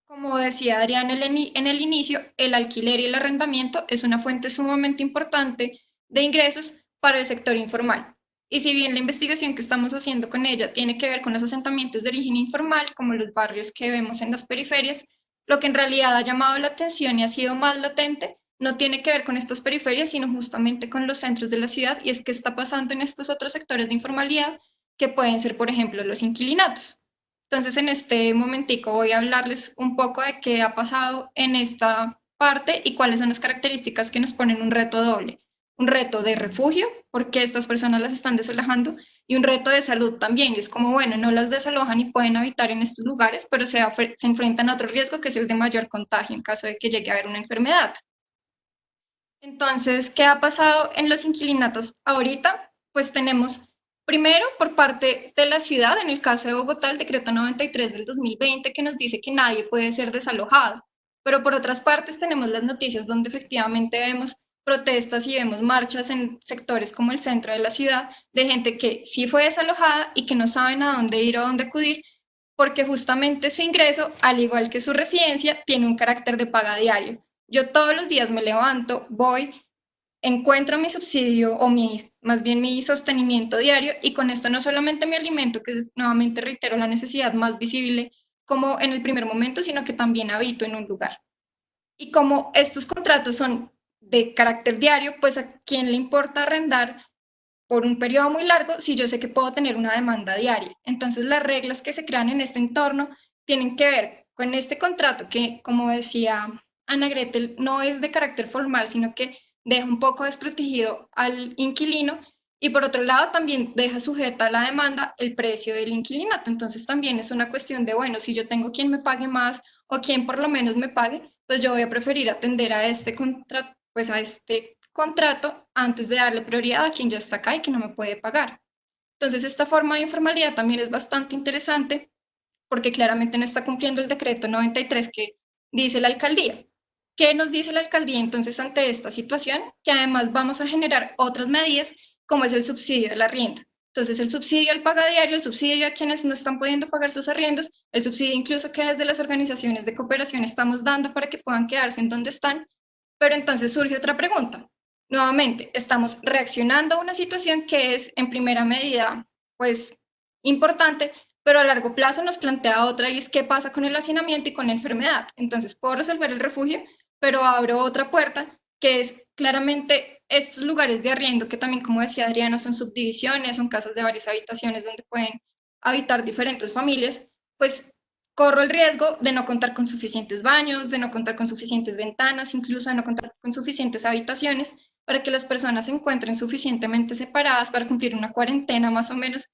como decía Adrián en el inicio, el alquiler y el arrendamiento es una fuente sumamente importante de ingresos para el sector informal. Y si bien la investigación que estamos haciendo con ella tiene que ver con los asentamientos de origen informal, como los barrios que vemos en las periferias, lo que en realidad ha llamado la atención y ha sido más latente no tiene que ver con estas periferias, sino justamente con los centros de la ciudad, y es que está pasando en estos otros sectores de informalidad que pueden ser, por ejemplo, los inquilinatos. Entonces, en este momentico voy a hablarles un poco de qué ha pasado en esta parte y cuáles son las características que nos ponen un reto doble. Un reto de refugio, porque estas personas las están desalojando, y un reto de salud también. Es como, bueno, no las desalojan y pueden habitar en estos lugares, pero se enfrentan a otro riesgo que es el de mayor contagio en caso de que llegue a haber una enfermedad. Entonces, ¿qué ha pasado en los inquilinatos ahorita? Pues tenemos, primero, por parte de la ciudad, en el caso de Bogotá, el decreto 93 del 2020, que nos dice que nadie puede ser desalojado. Pero por otras partes tenemos las noticias donde efectivamente vemos protestas y vemos marchas en sectores como el centro de la ciudad de gente que sí fue desalojada y que no saben a dónde ir o a dónde acudir porque justamente su ingreso, al igual que su residencia, tiene un carácter de paga diario. Yo todos los días me levanto, voy, encuentro mi subsidio o más bien mi sostenimiento diario y con esto no solamente mi alimento, que es, nuevamente reitero, la necesidad más visible como en el primer momento, sino que también habito en un lugar. Y como estos contratos son de carácter diario, pues a quién le importa arrendar por un periodo muy largo si yo sé que puedo tener una demanda diaria. Entonces las reglas que se crean en este entorno tienen que ver con este contrato que, como decía Ana Gretel, no es de carácter formal, sino que deja un poco desprotegido al inquilino y por otro lado también deja sujeta a la demanda el precio del inquilinato. Entonces también es una cuestión de, bueno, si yo tengo quien me pague más o quien por lo menos me pague, pues yo voy a preferir atender a este contrato, pues a este contrato antes de darle prioridad a quien ya está acá y que no me puede pagar. Entonces, esta forma de informalidad también es bastante interesante porque claramente no está cumpliendo el decreto 93 que dice la alcaldía. ¿Qué nos dice la alcaldía entonces ante esta situación? Que además vamos a generar otras medidas como es el subsidio de la arriendo. Entonces, el subsidio al paga diario, el subsidio a quienes no están pudiendo pagar sus arriendos, el subsidio incluso que desde las organizaciones de cooperación estamos dando para que puedan quedarse en donde están. Pero entonces surge otra pregunta. Nuevamente, estamos reaccionando a una situación que es en primera medida, pues, importante, pero a largo plazo nos plantea otra y es qué pasa con el hacinamiento y con la enfermedad. Entonces, puedo resolver el refugio, pero abro otra puerta que es claramente estos lugares de arriendo que también, como decía Adriana, son subdivisiones, son casas de varias habitaciones donde pueden habitar diferentes familias, pues corro el riesgo de no contar con suficientes baños, de no contar con suficientes ventanas, incluso de no contar con suficientes habitaciones para que las personas se encuentren suficientemente separadas para cumplir una cuarentena más o menos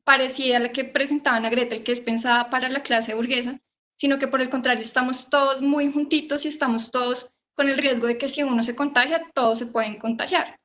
parecida a la que presentaban a Gretel, que es pensada para la clase burguesa, sino que por el contrario estamos todos muy juntitos y estamos todos con el riesgo de que si uno se contagia, todos se pueden contagiar.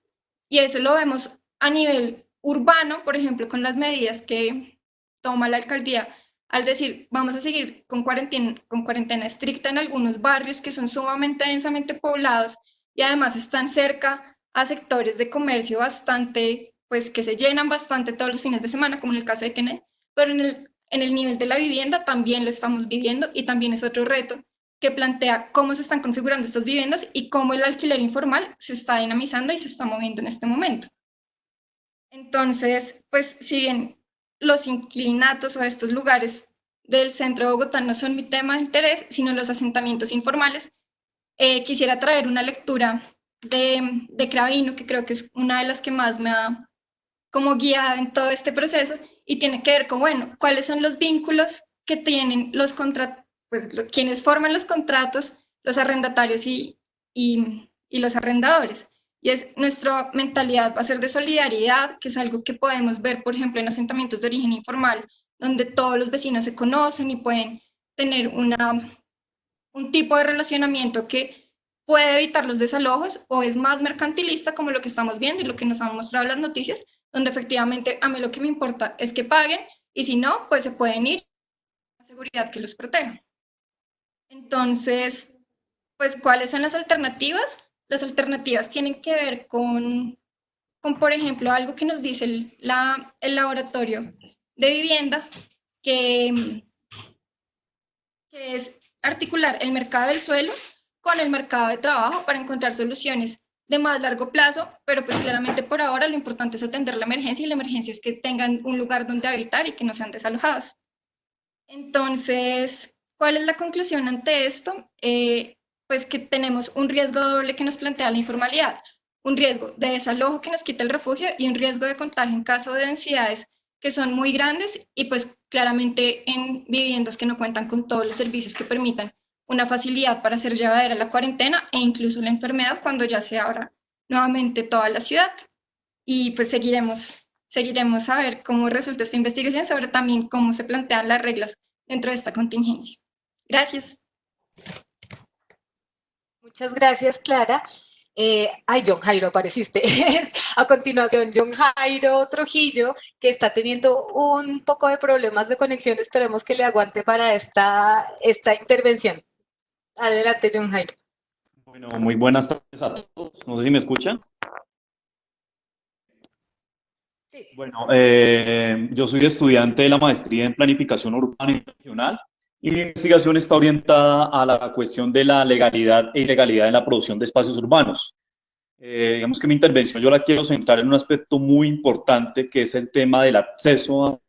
Y eso lo vemos a nivel urbano, por ejemplo, con las medidas que toma la alcaldía al decir vamos a seguir con cuarentena estricta en algunos barrios que son sumamente densamente poblados y además están cerca a sectores de comercio bastante, pues que se llenan bastante todos los fines de semana, como en el caso de Kennedy, pero en el nivel de la vivienda también lo estamos viviendo y también es otro reto que plantea cómo se están configurando estas viviendas y cómo el alquiler informal se está dinamizando y se está moviendo en este momento. Entonces, pues si bien los inquilinatos o estos lugares del centro de Bogotá no son mi tema de interés, sino los asentamientos informales, quisiera traer una lectura de Cravino, que creo que es una de las que más me ha como guiado en todo este proceso y tiene que ver con, bueno, cuáles son los vínculos que tienen los contratos, pues quienes forman los contratos, los arrendatarios y los arrendadores. Y es nuestra mentalidad va a ser de solidaridad, que es algo que podemos ver, por ejemplo, en asentamientos de origen informal, donde todos los vecinos se conocen y pueden tener un tipo de relacionamiento que puede evitar los desalojos o es más mercantilista como lo que estamos viendo y lo que nos han mostrado las noticias, donde efectivamente a mí lo que me importa es que paguen y si no, pues se pueden ir a la seguridad que los proteja. Entonces, pues, ¿cuáles son las alternativas? Las alternativas tienen que ver por ejemplo, algo que nos dice el laboratorio de vivienda, que es articular el mercado del suelo con el mercado de trabajo para encontrar soluciones de más largo plazo, pero pues claramente por ahora lo importante es atender la emergencia y la emergencia es que tengan un lugar donde habitar y que no sean desalojados. Entonces, ¿cuál es la conclusión ante esto? Pues que tenemos un riesgo doble que nos plantea la informalidad, un riesgo de desalojo que nos quita el refugio y un riesgo de contagio en caso de densidades que son muy grandes y pues claramente en viviendas que no cuentan con todos los servicios que permitan una facilidad para hacer llevadera la cuarentena e incluso la enfermedad cuando ya se abra nuevamente toda la ciudad. Y pues seguiremos a ver cómo resulta esta investigación sobre también cómo se plantean las reglas dentro de esta contingencia. Gracias. Muchas gracias, Clara. John Jairo, apareciste. A continuación, John Jairo Trujillo, que está teniendo un poco de problemas de conexión. Esperemos que le aguante para esta intervención. Adelante, John Jairo. Bueno, muy buenas tardes a todos. No sé si me escuchan. Sí. Bueno, yo soy estudiante de la maestría en Planificación Urbana y Regional y mi investigación está orientada a la cuestión de la legalidad e ilegalidad en la producción de espacios urbanos. Digamos que mi intervención yo la quiero centrar en un aspecto muy importante que es el tema del acceso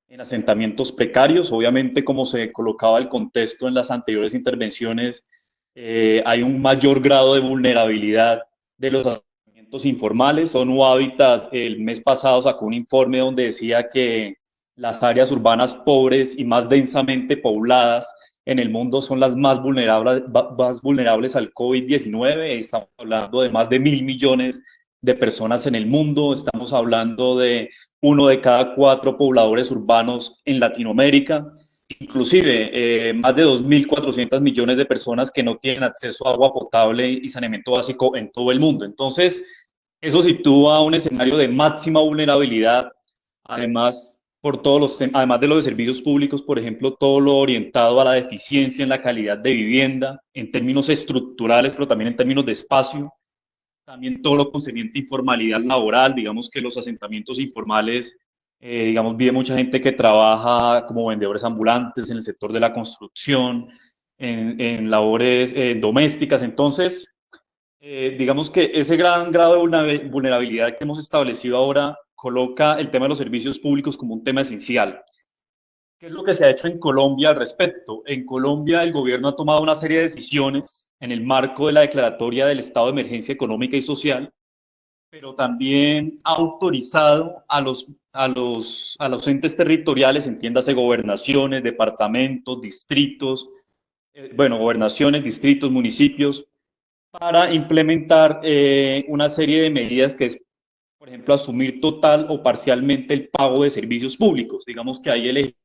en asentamientos precarios. Obviamente, como se colocaba el contexto en las anteriores intervenciones, hay un mayor grado de vulnerabilidad de los asentamientos informales. ONU Habitat el mes pasado sacó un informe donde decía que las áreas urbanas pobres y más densamente pobladas en el mundo son las más vulnerables al COVID-19. Estamos hablando de más de 1.000 millones de personas en el mundo. Estamos hablando de 1 de cada 4 pobladores urbanos en Latinoamérica. Inclusive más de 2.400 millones de personas que no tienen acceso a agua potable y saneamiento básico en todo el mundo. Entonces, eso sitúa un escenario de máxima vulnerabilidad, además además de los servicios públicos, por ejemplo, todo lo orientado a la deficiencia en la calidad de vivienda, en términos estructurales, pero también en términos de espacio, también todo lo concerniente a informalidad laboral. Digamos que los asentamientos informales, digamos, vive mucha gente que trabaja como vendedores ambulantes en el sector de la construcción, en labores domésticas. Entonces, digamos que ese gran grado de vulnerabilidad que hemos establecido ahora coloca el tema de los servicios públicos como un tema esencial. ¿Qué es lo que se ha hecho en Colombia al respecto? En Colombia el gobierno ha tomado una serie de decisiones en el marco de la declaratoria del estado de emergencia económica y social, pero también ha autorizado a los entes territoriales, entiéndase gobernaciones, departamentos, distritos, gobernaciones, distritos, municipios, para implementar una serie de medidas que es, por ejemplo, asumir total o parcialmente el pago de servicios públicos. Digamos que ahí el ejemplo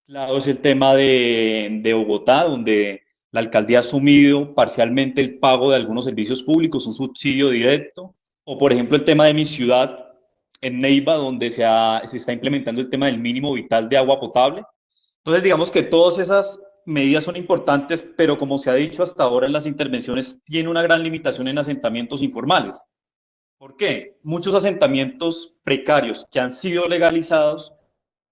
claro es el tema de Bogotá, donde la alcaldía ha asumido parcialmente el pago de algunos servicios públicos, un subsidio directo, o por ejemplo el tema de mi ciudad, en Neiva, donde se está implementando el tema del mínimo vital de agua potable. Entonces, digamos que todas esas medidas son importantes, pero como se ha dicho hasta ahora en las intervenciones, tiene una gran limitación en asentamientos informales. ¿Por qué? Muchos asentamientos precarios que han sido legalizados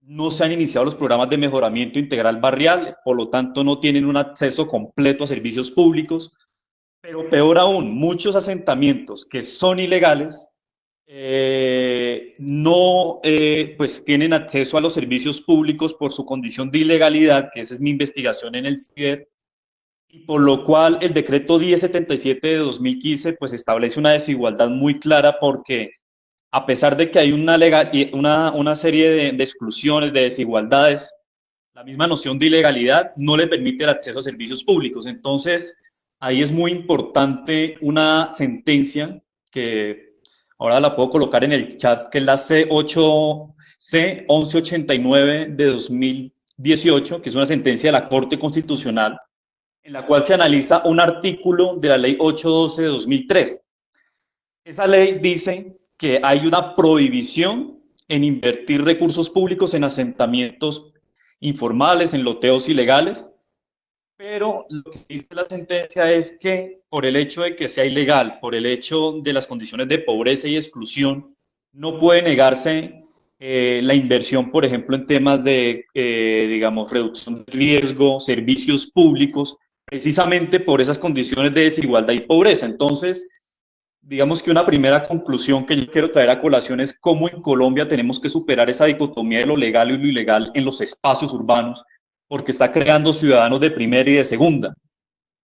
no se han iniciado los programas de mejoramiento integral barrial, por lo tanto no tienen un acceso completo a servicios públicos, pero peor aún, muchos asentamientos que son ilegales no pues tienen acceso a los servicios públicos por su condición de ilegalidad, que esa es mi investigación en el CIDER, y por lo cual el decreto 1077 de 2015 pues establece una desigualdad muy clara, porque a pesar de que hay una serie de exclusiones, de desigualdades, la misma noción de ilegalidad no le permite el acceso a servicios públicos. Entonces, ahí es muy importante una sentencia que ahora la puedo colocar en el chat, que es la C1189 de 2018, que es una sentencia de la Corte Constitucional, en la cual se analiza un artículo de la Ley 812 de 2003. Esa ley dice que hay una prohibición en invertir recursos públicos en asentamientos informales, en loteos ilegales, pero lo que dice la sentencia es que por el hecho de que sea ilegal, por el hecho de las condiciones de pobreza y exclusión, no puede negarse la inversión, por ejemplo, en temas de, digamos, reducción de riesgo, servicios públicos, precisamente por esas condiciones de desigualdad y pobreza. Entonces, digamos que una primera conclusión que yo quiero traer a colación es cómo en Colombia tenemos que superar esa dicotomía de lo legal y lo ilegal en los espacios urbanos, porque está creando ciudadanos de primera y de segunda.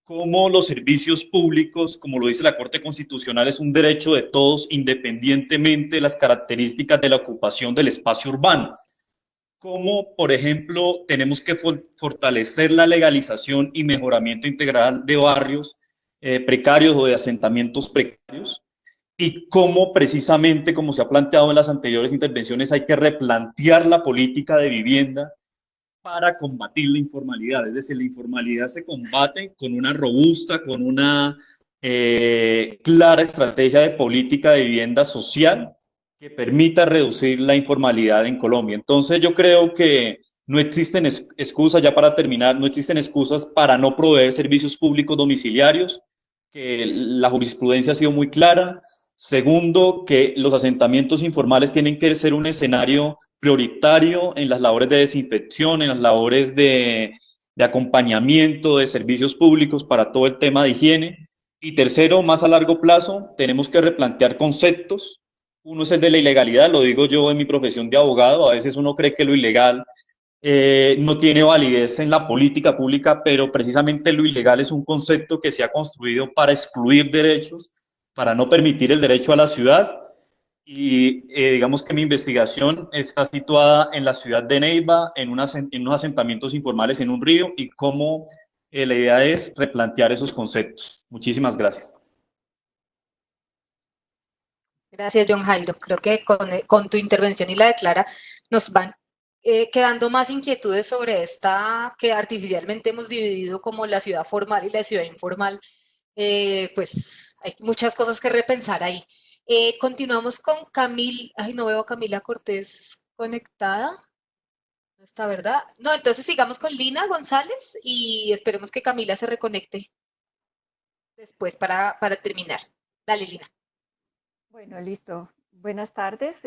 cómo los servicios públicos, como lo dice la Corte Constitucional, es un derecho de todos independientemente de las características de la ocupación del espacio urbano. Cómo, por ejemplo, tenemos que fortalecer la legalización y mejoramiento integral de barrios precarios o de asentamientos precarios, y cómo precisamente, como se ha planteado en las anteriores intervenciones, hay que replantear la política de vivienda para combatir la informalidad. Es decir, la informalidad se combate con una robusta, con una clara estrategia de política de vivienda social que permita reducir la informalidad en Colombia. Entonces yo creo que no existen excusas, ya para terminar, no existen excusas para no proveer servicios públicos domiciliarios, que la jurisprudencia ha sido muy clara. Segundo, que los asentamientos informales tienen que ser un escenario prioritario en las labores de desinfección, en las labores de acompañamiento de servicios públicos para todo el tema de higiene. Y tercero, más a largo plazo, tenemos que replantear conceptos. Uno es el de la ilegalidad, lo digo yo en mi profesión de abogado, a veces uno cree que lo ilegal no tiene validez en la política pública, pero precisamente lo ilegal es un concepto que se ha construido para excluir derechos, para no permitir el derecho a la ciudad. Y digamos que mi investigación está situada en la ciudad de Neiva, en unos asentamientos informales en un río, y cómo la idea es replantear esos conceptos. Muchísimas gracias. Gracias, John Jairo. Creo que con tu intervención y la de Clara nos van quedando más inquietudes sobre esta que artificialmente hemos dividido como la ciudad formal y la ciudad informal. Pues hay muchas cosas que repensar ahí. Continuamos con Camila. Ay, no veo a Camila Cortés conectada. No está, ¿verdad? No, entonces sigamos con Lina González y esperemos que Camila se reconecte después para terminar. Dale, Lina. Bueno, listo. Buenas tardes.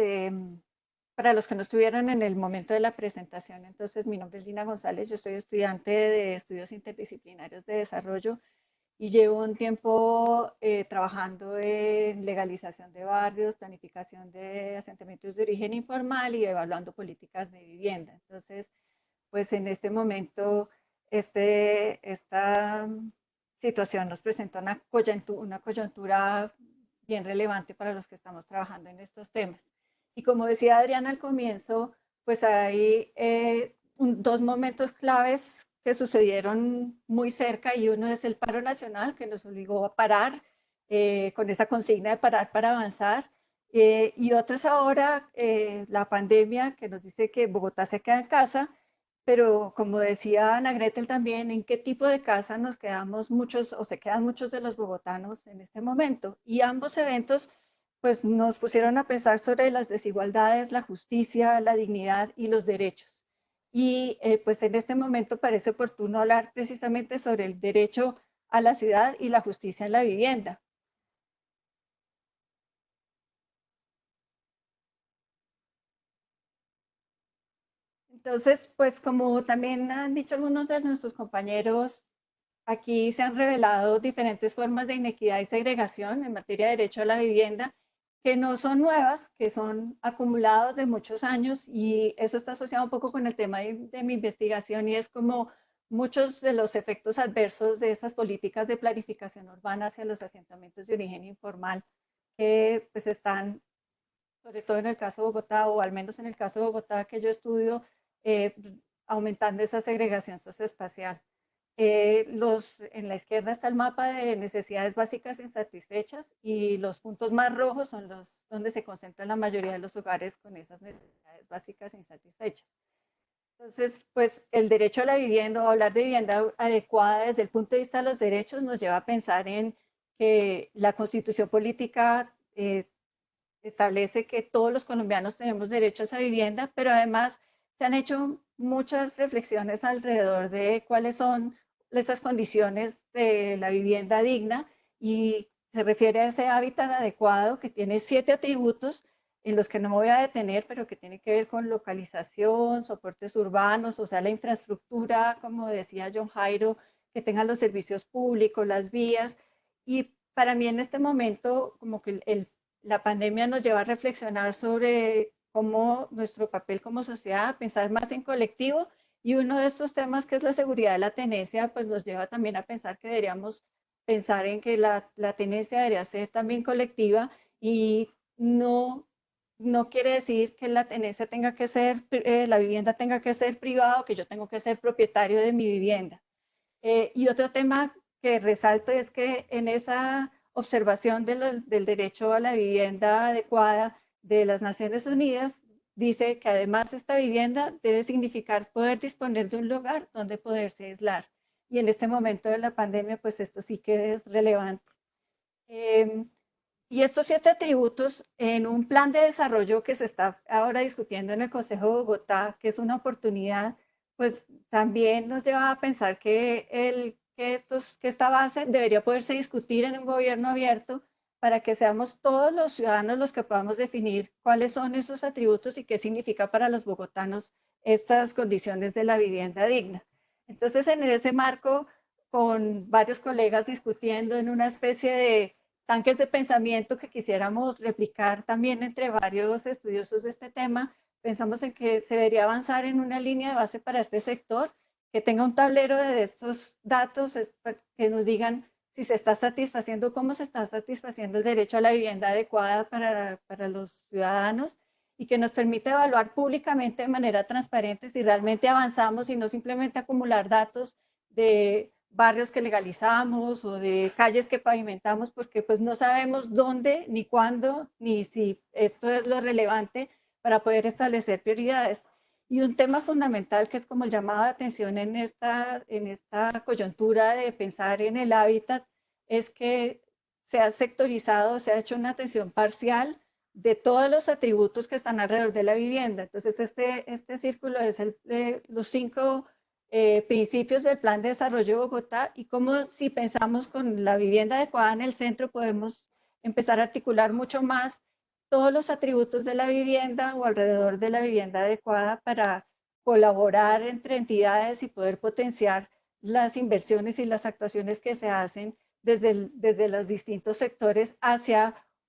Para los que no estuvieron en el momento de la presentación, entonces mi nombre es Lina González, yo soy estudiante de estudios interdisciplinarios de desarrollo y llevo un tiempo trabajando en legalización de barrios, planificación de asentamientos de origen informal y evaluando políticas de vivienda. Entonces, pues en este momento, esta situación nos presenta una coyuntura bien relevante para los que estamos trabajando en estos temas. Y como decía Adriana al comienzo, pues hay dos momentos claves que sucedieron muy cerca, y uno es el paro nacional, que nos obligó a parar con esa consigna de parar para avanzar, y otro es ahora la pandemia, que nos dice que Bogotá se queda en casa, pero como decía Ana Gretel también, ¿en qué tipo de casa nos quedamos muchos o se quedan muchos de los bogotanos en este momento? Y ambos eventos pues nos pusieron a pensar sobre las desigualdades, la justicia, la dignidad y los derechos. Y pues en este momento parece oportuno hablar precisamente sobre el derecho a la ciudad y la justicia en la vivienda. Entonces, pues como también han dicho algunos de nuestros compañeros, aquí se han revelado diferentes formas de inequidad y segregación en materia de derecho a la vivienda, que no son nuevas, que son acumulados de muchos años, y eso está asociado un poco con el tema de mi investigación, y es como muchos de los efectos adversos de estas políticas de planificación urbana hacia los asentamientos de origen informal, que pues están, sobre todo en el caso de Bogotá, o al menos en el caso de Bogotá que yo estudio, eh, aumentando esa segregación socioespacial. En la izquierda está el mapa de necesidades básicas insatisfechas, y los puntos más rojos son los donde se concentran la mayoría de los hogares con esas necesidades básicas insatisfechas. Entonces, pues el derecho a la vivienda, o hablar de vivienda adecuada desde el punto de vista de los derechos, nos lleva a pensar en que la constitución política establece que todos los colombianos tenemos derecho a esa vivienda, pero además se han hecho muchas reflexiones alrededor de cuáles son esas condiciones de la vivienda digna, y se refiere a ese hábitat adecuado que tiene 7 atributos en los que no me voy a detener, pero que tiene que ver con localización, soportes urbanos, o sea, la infraestructura, como decía John Jairo, que tengan los servicios públicos, las vías. Y para mí en este momento, como que la pandemia nos lleva a reflexionar sobre cómo nuestro papel como sociedad, pensar más en colectivo Y uno de estos temas, que es la seguridad de la tenencia, pues nos lleva también a pensar que deberíamos pensar en que la tenencia debería ser también colectiva y no, no quiere decir que la tenencia tenga que ser, la vivienda tenga que ser privada o que yo tengo que ser propietario de mi vivienda. Y otro tema que resalto es que en esa observación del derecho a la vivienda adecuada de las Naciones Unidas, dice que además esta vivienda debe significar poder disponer de un lugar donde poderse aislar. Y en este momento de la pandemia, pues esto sí que es relevante. Y estos 7 atributos en un plan de desarrollo que se está ahora discutiendo en el Consejo de Bogotá, que es una oportunidad, pues también nos lleva a pensar que esta base debería poderse discutir en un gobierno abierto para que seamos todos los ciudadanos los que podamos definir cuáles son esos atributos y qué significa para los bogotanos estas condiciones de la vivienda digna. Entonces, en ese marco, con varios colegas discutiendo en una especie de tanques de pensamiento que quisiéramos replicar también entre varios estudiosos de este tema, pensamos en que se debería avanzar en una línea de base para este sector, que tenga un tablero de estos datos, que nos digan si se está satisfaciendo, cómo se está satisfaciendo el derecho a la vivienda adecuada para los ciudadanos y que nos permita evaluar públicamente de manera transparente si realmente avanzamos y no simplemente acumular datos de barrios que legalizamos o de calles que pavimentamos, porque pues no sabemos dónde, ni cuándo, ni si esto es lo relevante para poder establecer prioridades. Y un tema fundamental que es como el llamado de atención en esta coyuntura de pensar en el hábitat es que se ha sectorizado, se ha hecho una atención parcial de todos los atributos que están alrededor de la vivienda. Entonces, este círculo es los 5 principios del Plan de Desarrollo de Bogotá y cómo, si pensamos con la vivienda adecuada en el centro, podemos empezar a articular mucho más todos los atributos de la vivienda o alrededor de la vivienda adecuada para colaborar entre entidades y poder potenciar las inversiones y las actuaciones que se hacen desde los distintos sectores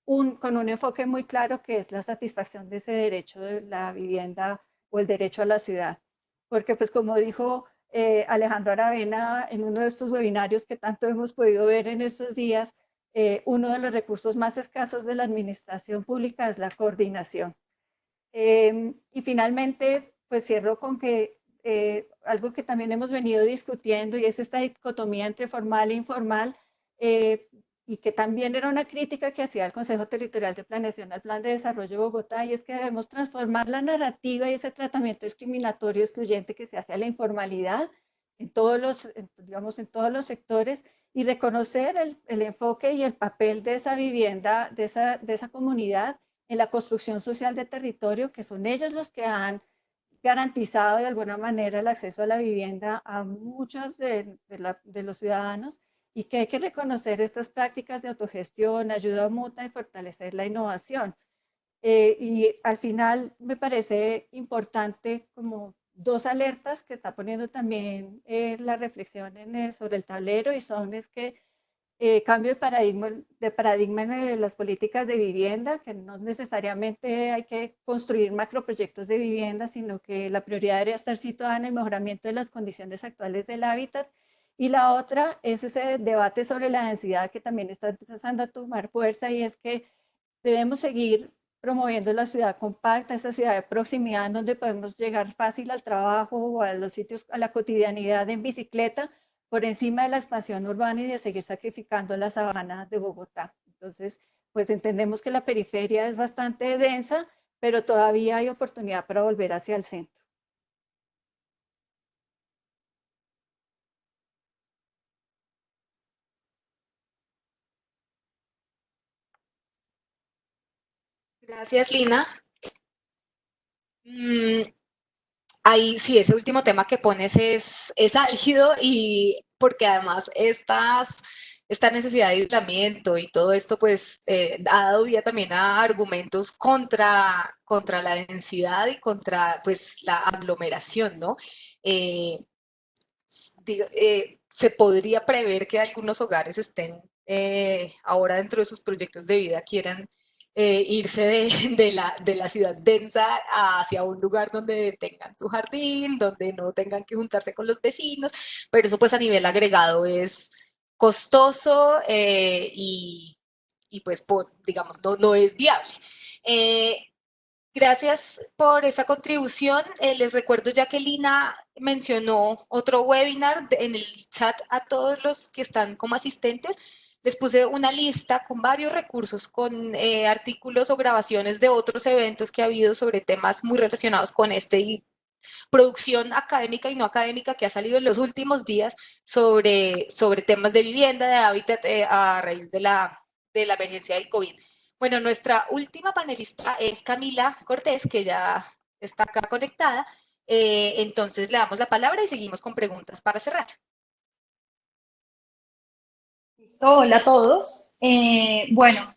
con un enfoque muy claro que es la satisfacción de ese derecho de la vivienda o el derecho a la ciudad. Porque pues como dijo Alejandro Aravena en uno de estos webinarios que tanto hemos podido ver en estos días, uno de los recursos más escasos de la administración pública es la coordinación. Y finalmente, pues cierro con que algo que también hemos venido discutiendo y es esta dicotomía entre formal e informal, y que también era una crítica que hacía el Consejo Territorial de Planeación al Plan de Desarrollo de Bogotá, y es que debemos transformar la narrativa y ese tratamiento discriminatorio excluyente que se hace a la informalidad digamos, en todos los sectores y reconocer el enfoque y el papel de esa vivienda, de esa comunidad en la construcción social de territorio, que son ellos los que han garantizado de alguna manera el acceso a la vivienda a muchos de los ciudadanos y que hay que reconocer estas prácticas de autogestión, ayuda mutua y fortalecer la innovación. Y al final me parece importante como 2 alertas que está poniendo también la reflexión sobre el tablero y son es que cambio de paradigma en las políticas de vivienda, que no necesariamente hay que construir macroproyectos de vivienda, sino que la prioridad debería estar situada en el mejoramiento de las condiciones actuales del hábitat. Y la otra es ese debate sobre la densidad que también está empezando a tomar fuerza y es que debemos seguir promoviendo la ciudad compacta, esa ciudad de proximidad en donde podemos llegar fácil al trabajo o a los sitios, a la cotidianidad en bicicleta, por encima de la expansión urbana y de seguir sacrificando la sabana de Bogotá. Entonces, pues entendemos que la periferia es bastante densa, pero todavía hay oportunidad para volver hacia el centro. Gracias, Lina. Ahí sí, ese último tema que pones es álgido y porque además esta necesidad de aislamiento y todo esto pues ha dado vía también a argumentos contra la densidad y contra pues la aglomeración, ¿no? Se podría prever que algunos hogares estén ahora dentro de sus proyectos de vida quieran irse de la ciudad densa hacia un lugar donde tengan su jardín, donde no tengan que juntarse con los vecinos, pero eso pues a nivel agregado es costoso y pues digamos no es viable. Gracias por esa contribución. Les recuerdo ya que Lina mencionó otro webinar en el chat a todos los que están como asistentes. Les puse una lista con varios recursos, con artículos o grabaciones de otros eventos que ha habido sobre temas muy relacionados con este y producción académica y no académica que ha salido en los últimos días sobre temas de vivienda, de hábitat a raíz de la emergencia del COVID. Bueno, nuestra última panelista es Camila Cortés, que ya está acá conectada. Entonces le damos la palabra y seguimos con preguntas para cerrar. Listo, hola a todos. Bueno,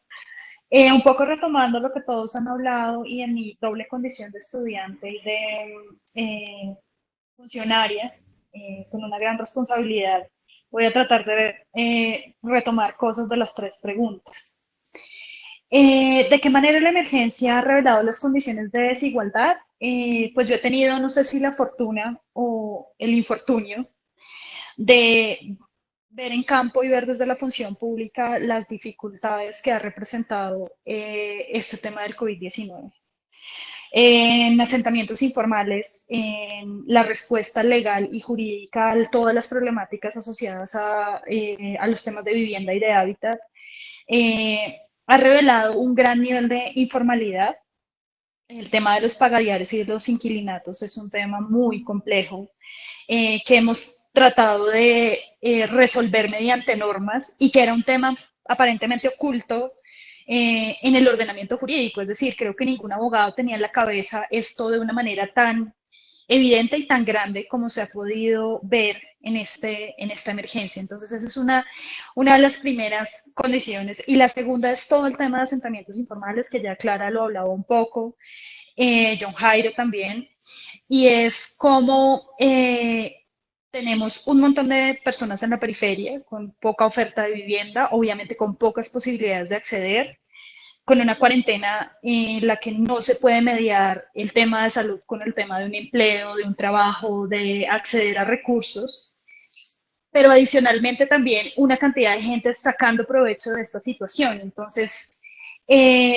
un poco retomando lo que todos han hablado y en mi doble condición de estudiante y de funcionaria con una gran responsabilidad, voy a tratar de retomar cosas de las tres preguntas. ¿De qué manera la emergencia ha revelado las condiciones de desigualdad? Pues yo he tenido, no sé si la fortuna o el infortunio de ver en campo y ver desde la función pública las dificultades que ha representado este tema del COVID-19. En asentamientos informales, en la respuesta legal y jurídica a todas las problemáticas asociadas a los temas de vivienda y de hábitat, ha revelado un gran nivel de informalidad. El tema de los pagadiarios y de los inquilinatos es un tema muy complejo que hemos tratado de resolver mediante normas y que era un tema aparentemente oculto en el ordenamiento jurídico. Es decir, creo que ningún abogado tenía en la cabeza esto de una manera tan evidente y tan grande como se ha podido ver en esta emergencia. Entonces, esa es una de las primeras condiciones. Y la segunda es todo el tema de asentamientos informales, que ya Clara lo hablaba un poco, John Jairo también, y es cómo tenemos un montón de personas en la periferia con poca oferta de vivienda, obviamente con pocas posibilidades de acceder, con una cuarentena en la que no se puede mediar el tema de salud con el tema de un empleo, de un trabajo, de acceder a recursos, pero adicionalmente también una cantidad de gente sacando provecho de esta situación. Entonces,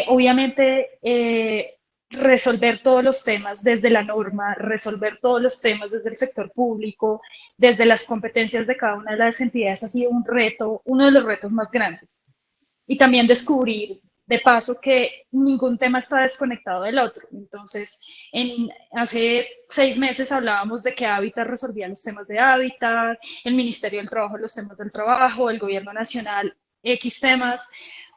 obviamente, resolver todos los temas desde la norma, resolver todos los temas desde el sector público, desde las competencias de cada una de las entidades ha sido un reto, uno de los retos más grandes. Y también descubrir de paso que ningún tema está desconectado del otro. Entonces, hace 6 meses hablábamos de que Hábitat resolvía los temas de Hábitat, el Ministerio del Trabajo los temas del trabajo, el Gobierno Nacional X temas.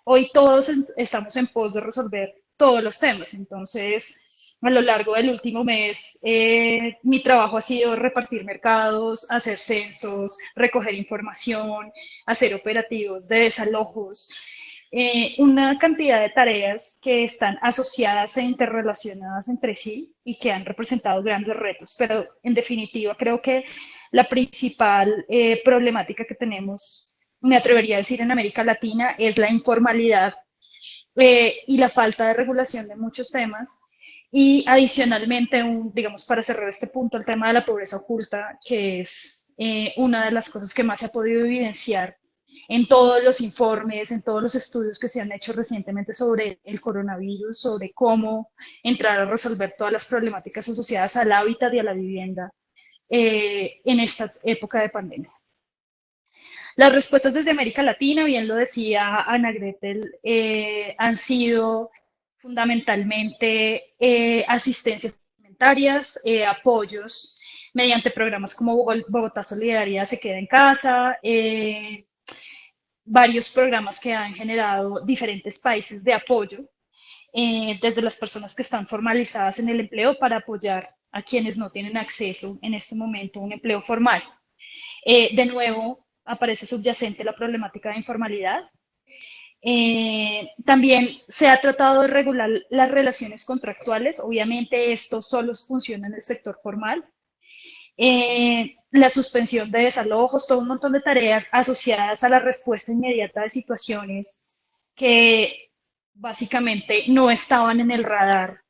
Hoy todos estamos en pos de resolver todos los temas. Entonces, a lo largo del último mes, mi trabajo ha sido repartir mercados, hacer censos, recoger información, hacer operativos de desalojos, una cantidad de tareas que están asociadas e interrelacionadas entre sí y que han representado grandes retos. Pero en definitiva, creo que la principal problemática que tenemos, me atrevería a decir, en América Latina es la informalidad y la falta de regulación de muchos temas. Y adicionalmente, digamos, para cerrar este punto, el tema de la pobreza oculta, que es una de las cosas que más se ha podido evidenciar en todos los informes, en todos los estudios que se han hecho recientemente sobre el coronavirus, sobre cómo entrar a resolver todas las problemáticas asociadas al hábitat y a la vivienda en esta época de pandemia. Las respuestas desde América Latina, bien lo decía Ana Gretel, han sido fundamentalmente asistencias alimentarias, apoyos mediante programas como Bogotá Solidaridad se queda en casa, varios programas que han generado diferentes países de apoyo desde las personas que están formalizadas en el empleo para apoyar a quienes no tienen acceso en este momento a un empleo formal. De nuevo, aparece subyacente la problemática de informalidad. También se ha tratado de regular las relaciones contractuales. Obviamente esto solo funciona en el sector formal. La suspensión de desalojos, todo un montón de tareas asociadas a la respuesta inmediata de situaciones que básicamente no estaban en el radar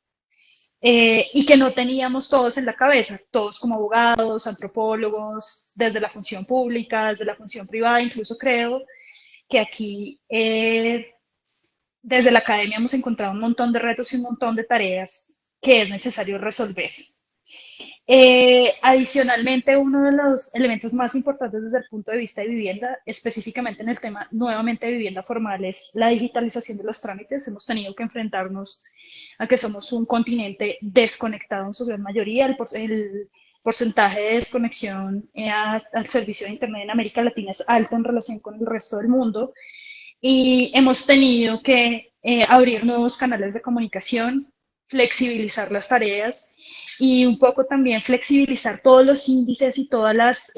y que no teníamos todos en la cabeza, todos como abogados, antropólogos, desde la función pública, desde la función privada, incluso creo que aquí desde la academia hemos encontrado un montón de retos y un montón de tareas que es necesario resolver. Adicionalmente, uno de los elementos más importantes desde el punto de vista de vivienda, específicamente en el tema nuevamente de vivienda formal, es la digitalización de los trámites. Hemos tenido que enfrentarnos a que somos un continente desconectado en su gran mayoría. El porcentaje de desconexión al servicio de Internet en América Latina es alto en relación con el resto del mundo y hemos tenido que abrir nuevos canales de comunicación, flexibilizar las tareas y un poco también flexibilizar todos los índices y todas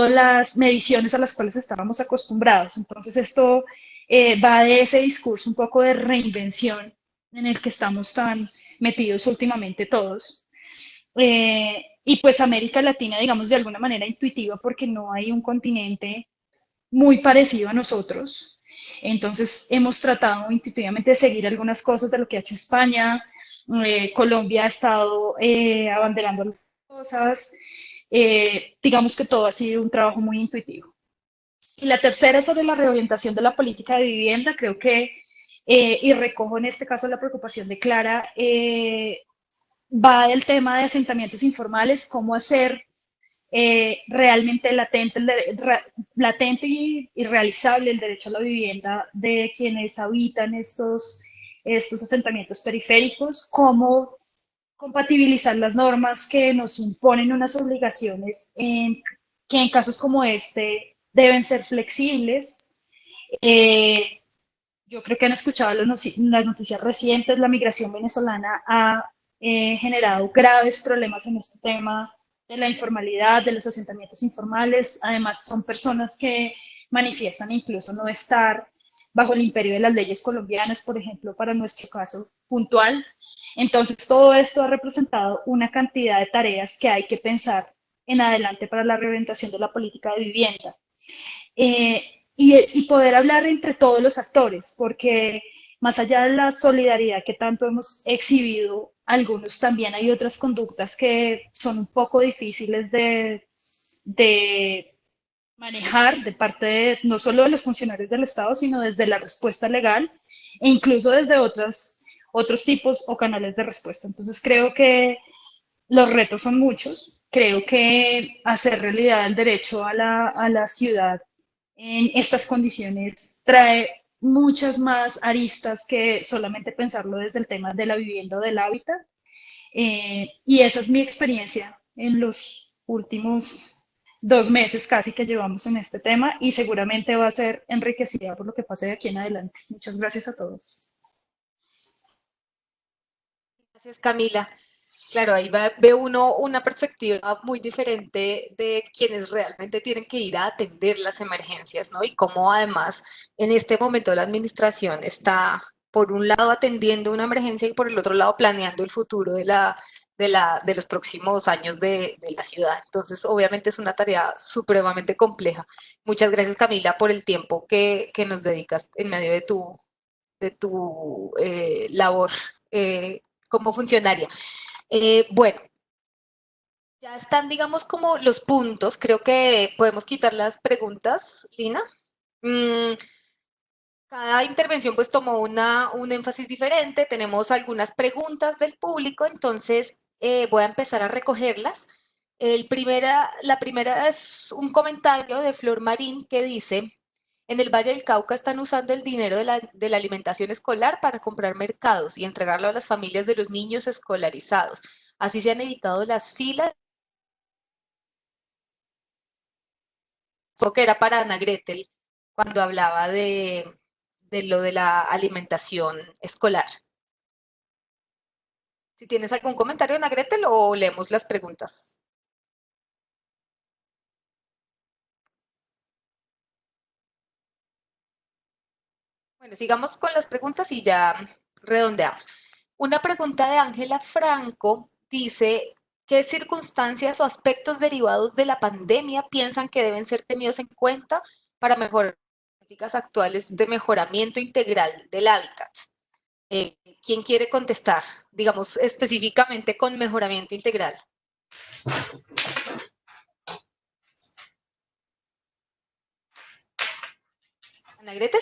las mediciones a las cuales estábamos acostumbrados. Entonces esto va de ese discurso un poco de reinvención en el que estamos tan metidos últimamente todos. Y pues América Latina, digamos, de alguna manera intuitiva, porque no hay un continente muy parecido a nosotros. Entonces hemos tratado intuitivamente de seguir algunas cosas de lo que ha hecho España. Colombia ha estado abanderando cosas. Digamos que todo ha sido un trabajo muy intuitivo. Y la tercera sobre la reorientación de la política de vivienda, creo que, y recojo en este caso la preocupación de Clara, va del tema de asentamientos informales, cómo hacer realmente latente y realizable el derecho a la vivienda de quienes habitan estos asentamientos periféricos, cómo compatibilizar las normas que nos imponen unas obligaciones que en casos como este deben ser flexibles. Eh, yo creo que han escuchado las noticias recientes, la migración venezolana ha generado graves problemas en este tema de la informalidad, de los asentamientos informales. Además, son personas que manifiestan incluso no estar bajo el imperio de las leyes colombianas, por ejemplo, para nuestro caso puntual. Entonces, todo esto ha representado una cantidad de tareas que hay que pensar en adelante para la reorientación de la política de vivienda. Y poder hablar entre todos los actores, porque más allá de la solidaridad que tanto hemos exhibido, algunos también hay otras conductas que son un poco difíciles de manejar de parte de, no solo de los funcionarios del Estado, sino desde la respuesta legal e incluso desde otros tipos o canales de respuesta. Entonces creo que los retos son muchos. Creo que hacer realidad el derecho a la ciudad en estas condiciones trae muchas más aristas que solamente pensarlo desde el tema de la vivienda o del hábitat. Y esa es mi experiencia en los últimos 2 meses casi que llevamos en este tema y seguramente va a ser enriquecida por lo que pase de aquí en adelante. Muchas gracias a todos. Gracias, Camila. Claro, ahí ve uno una perspectiva muy diferente de quienes realmente tienen que ir a atender las emergencias, ¿no? Y cómo además en este momento la administración está, por un lado, atendiendo una emergencia y por el otro lado, planeando el futuro de los próximos años de la ciudad. Entonces, obviamente es una tarea supremamente compleja. Muchas gracias, Camila, por el tiempo que nos dedicas en medio de tu labor como funcionaria. Bueno, ya están, digamos, como los puntos. Creo que podemos quitar las preguntas, Lina. Mm, cada intervención pues tomó un énfasis diferente. Tenemos algunas preguntas del público, entonces voy a empezar a recogerlas. La primera es un comentario de Flor Marín que dice, en el Valle del Cauca están usando el dinero de la alimentación escolar para comprar mercados y entregarlo a las familias de los niños escolarizados. Así se han evitado las filas. Que era para Ana Gretel cuando hablaba de lo de la alimentación escolar. Si tienes algún comentario, Ana Gretel, o leemos las preguntas. Bueno, sigamos con las preguntas y ya redondeamos. Una pregunta de Ángela Franco dice, ¿qué circunstancias o aspectos derivados de la pandemia piensan que deben ser tenidos en cuenta para mejorar la políticas actuales de mejoramiento integral del hábitat. ¿Quién quiere contestar? Digamos específicamente con mejoramiento integral. Ana Gretel.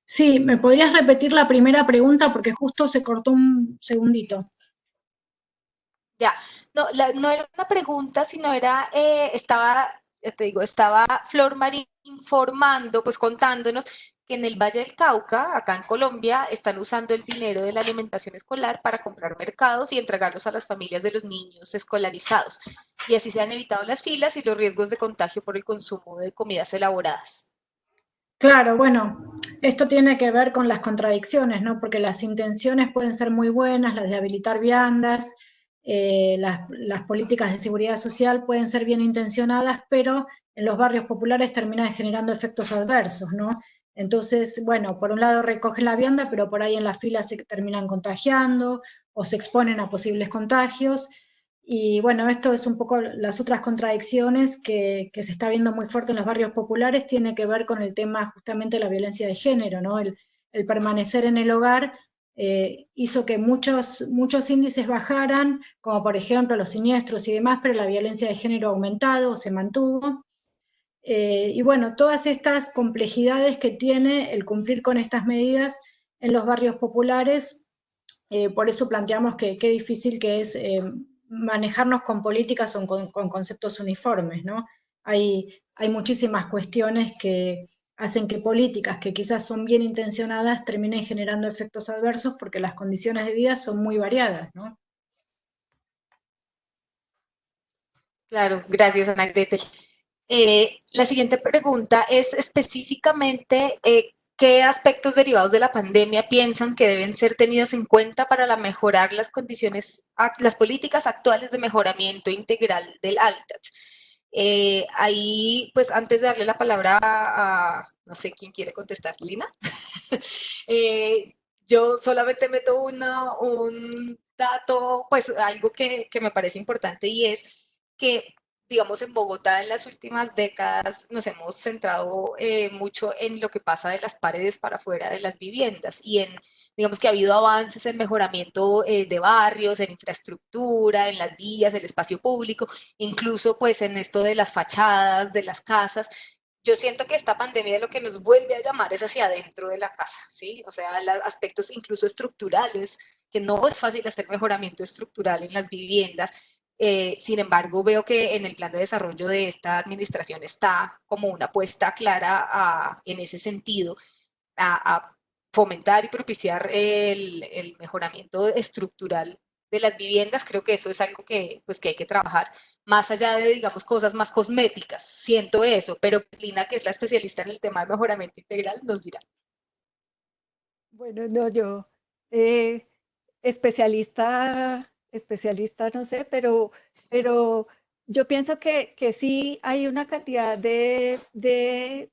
Sí, ¿me podrías repetir la primera pregunta? Porque justo se cortó un segundito. Ya, no, no era una pregunta, sino era, estaba Flor Marín informando, pues contándonos que en el Valle del Cauca, acá en Colombia, están usando el dinero de la alimentación escolar para comprar mercados y entregarlos a las familias de los niños escolarizados. Y así se han evitado las filas y los riesgos de contagio por el consumo de comidas elaboradas. Claro, bueno, esto tiene que ver con las contradicciones, ¿no? Porque las intenciones pueden ser muy buenas, las de habilitar viandas, las políticas de seguridad social pueden ser bien intencionadas, pero en los barrios populares terminan generando efectos adversos, ¿no? Entonces, bueno, por un lado recogen la vianda, pero por ahí en las filas se terminan contagiando o se exponen a posibles contagios. Y bueno, esto es un poco las otras contradicciones que se está viendo muy fuerte en los barrios populares, tiene que ver con el tema justamente de la violencia de género, ¿no? El permanecer en el hogar hizo que muchos índices bajaran, como por ejemplo los siniestros y demás, pero la violencia de género ha aumentado o se mantuvo. Y bueno, todas estas complejidades que tiene el cumplir con estas medidas en los barrios populares, por eso planteamos que qué difícil que es manejarnos con políticas o con conceptos uniformes, ¿no? Hay muchísimas cuestiones que hacen que políticas que quizás son bien intencionadas terminen generando efectos adversos porque las condiciones de vida son muy variadas, ¿no? Claro, gracias, Ana Gretel. La siguiente pregunta es específicamente qué aspectos derivados de la pandemia piensan que deben ser tenidos en cuenta para mejorar las condiciones, las políticas actuales de mejoramiento integral del hábitat. Ahí, pues antes de darle la palabra no sé quién quiere contestar, Lina. eh, yo solamente meto un dato, pues algo que me parece importante y es que digamos, en Bogotá en las últimas décadas nos hemos centrado mucho en lo que pasa de las paredes para afuera de las viviendas y en, digamos que ha habido avances en mejoramiento de barrios, en infraestructura, en las vías, el espacio público, incluso pues en esto de las fachadas, de las casas. Yo siento que esta pandemia lo que nos vuelve a llamar es hacia adentro de la casa, ¿sí? O sea, los aspectos incluso estructurales, que no es fácil hacer mejoramiento estructural en las viviendas, sin embargo, veo que en el plan de desarrollo de esta administración está como una apuesta clara en ese sentido, a fomentar y propiciar el mejoramiento estructural de las viviendas. Creo que eso es algo que, pues, que hay que trabajar más allá de, digamos, cosas más cosméticas. Siento eso, pero Lina, que es la especialista en el tema de mejoramiento integral, nos dirá. Bueno, no, yo, eh, especialista, no sé, pero yo pienso que sí hay una cantidad de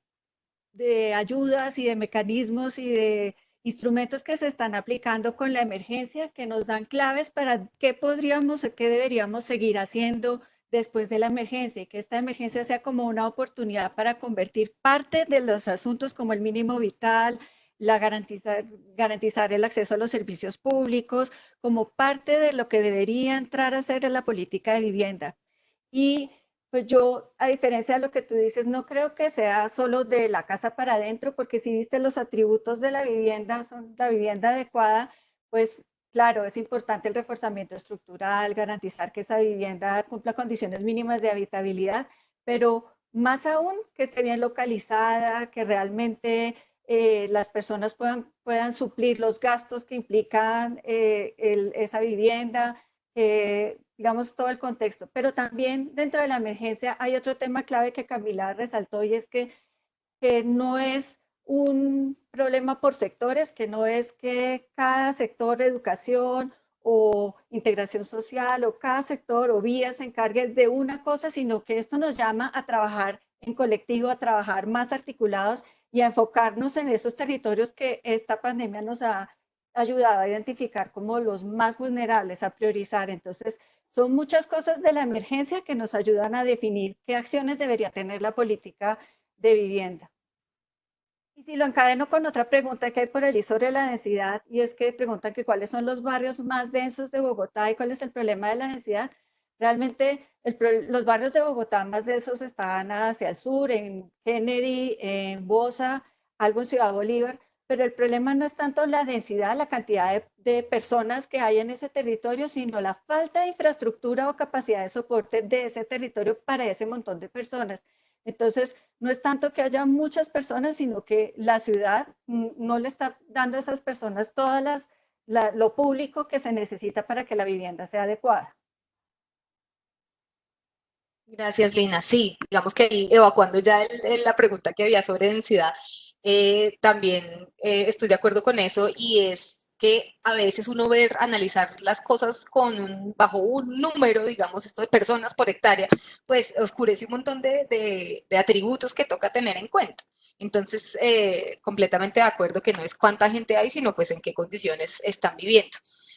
ayudas y de mecanismos y de instrumentos que se están aplicando con la emergencia que nos dan claves para qué podríamos o qué deberíamos seguir haciendo después de la emergencia y que esta emergencia sea como una oportunidad para convertir parte de los asuntos como el mínimo vital, garantizar el acceso a los servicios públicos como parte de lo que debería entrar a ser en la política de vivienda. Y pues yo, a diferencia de lo que tú dices, no creo que sea solo de la casa para adentro, porque si viste los atributos de la vivienda, son la vivienda adecuada, pues claro, es importante el reforzamiento estructural, garantizar que esa vivienda cumpla condiciones mínimas de habitabilidad, pero más aún que esté bien localizada, que realmente las personas puedan suplir los gastos que implican esa vivienda, digamos, todo el contexto. Pero también dentro de la emergencia hay otro tema clave que Camila resaltó y es que no es un problema por sectores, que no es que cada sector de educación o integración social o cada sector o vía se encargue de una cosa, sino que esto nos llama a trabajar en colectivo, a trabajar más articulados y a enfocarnos en esos territorios que esta pandemia nos ha ayudado a identificar como los más vulnerables, a priorizar. Entonces, son muchas cosas de la emergencia que nos ayudan a definir qué acciones debería tener la política de vivienda. Y si lo encadeno con otra pregunta que hay por allí sobre la densidad, y es que preguntan que cuáles son los barrios más densos de Bogotá y cuál es el problema de la densidad. Realmente los barrios de Bogotá más densos están hacia el sur, en Kennedy, en Bosa, algo en Ciudad Bolívar, pero el problema no es tanto la densidad, la cantidad de personas que hay en ese territorio, sino la falta de infraestructura o capacidad de soporte de ese territorio para ese montón de personas. Entonces, no es tanto que haya muchas personas, sino que la ciudad no le está dando a esas personas lo público que se necesita para que la vivienda sea adecuada. Gracias, Lina. Sí, digamos que ahí, evacuando ya la pregunta que había sobre densidad, también estoy de acuerdo con eso y es que a veces uno analizar las cosas bajo un número, digamos, esto de personas por hectárea, pues oscurece un montón de atributos que toca tener en cuenta. Entonces, completamente de acuerdo que no es cuánta gente hay, sino pues en qué condiciones están viviendo.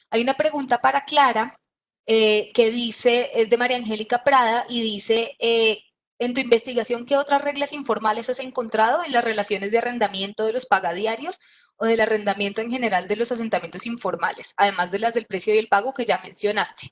Hay una pregunta para Clara que dice, es de María Angélica Prada y dice, en tu investigación, ¿qué otras reglas informales has encontrado en las relaciones de arrendamiento de los pagadiarios o del arrendamiento en general de los asentamientos informales, además de las del precio y el pago que ya mencionaste?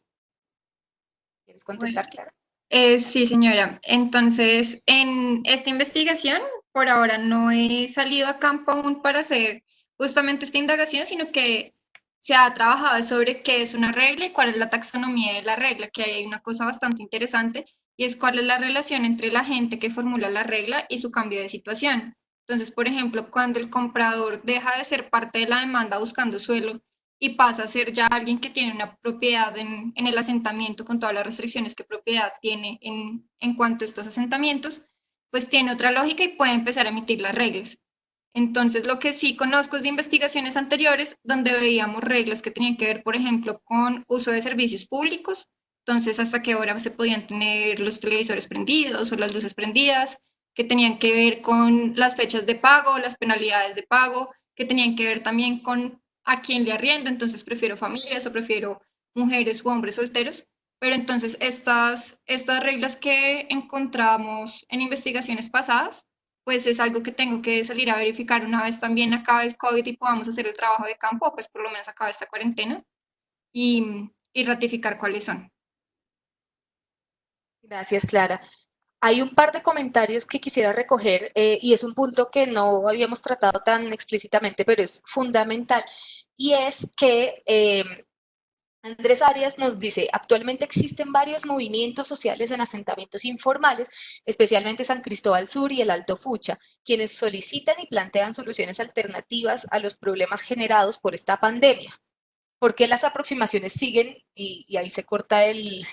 ¿Quieres contestar, Clara? Sí, señora. Entonces, en esta investigación, por ahora no he salido a campo aún para hacer justamente esta indagación, sino que se ha trabajado sobre qué es una regla y cuál es la taxonomía de la regla, que hay una cosa bastante interesante y es cuál es la relación entre la gente que formula la regla y su cambio de situación. Entonces, por ejemplo, cuando el comprador deja de ser parte de la demanda buscando suelo y pasa a ser ya alguien que tiene una propiedad en el asentamiento con todas las restricciones que propiedad tiene en cuanto a estos asentamientos, pues tiene otra lógica y puede empezar a emitir las reglas. Entonces, lo que sí conozco es de investigaciones anteriores donde veíamos reglas que tenían que ver, por ejemplo, con uso de servicios públicos. Entonces, hasta qué hora se podían tener los televisores prendidos o las luces prendidas, que tenían que ver con las fechas de pago, las penalidades de pago, que tenían que ver también con a quién le arriendo. Entonces, prefiero familias o prefiero mujeres u hombres solteros. Pero entonces, estas reglas que encontramos en investigaciones pasadas, pues es algo que tengo que salir a verificar una vez también acabe el COVID y podamos hacer el trabajo de campo, pues por lo menos acabe esta cuarentena y ratificar cuáles son. Gracias, Clara. Hay un par de comentarios que quisiera recoger y es un punto que no habíamos tratado tan explícitamente, pero es fundamental. Y es que Andrés Arias nos dice, actualmente existen varios movimientos sociales en asentamientos informales, especialmente San Cristóbal Sur y el Alto Fucha, quienes solicitan y plantean soluciones alternativas a los problemas generados por esta pandemia. ¿Por qué las aproximaciones siguen? Y ahí se corta el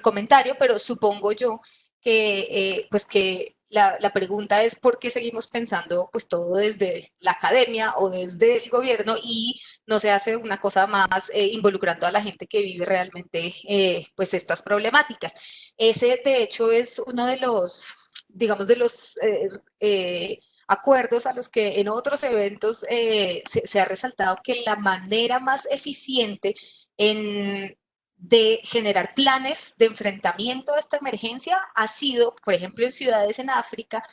comentario, pero supongo yo que, pues que la pregunta es por qué seguimos pensando pues todo desde la academia o desde el gobierno y no se hace una cosa más involucrando a la gente que vive realmente pues estas problemáticas. Ese de hecho es uno de los, digamos, de los acuerdos a los que en otros eventos se ha resaltado que la manera más eficiente de generar planes de enfrentamiento a esta emergencia ha sido, por ejemplo, en ciudades en África,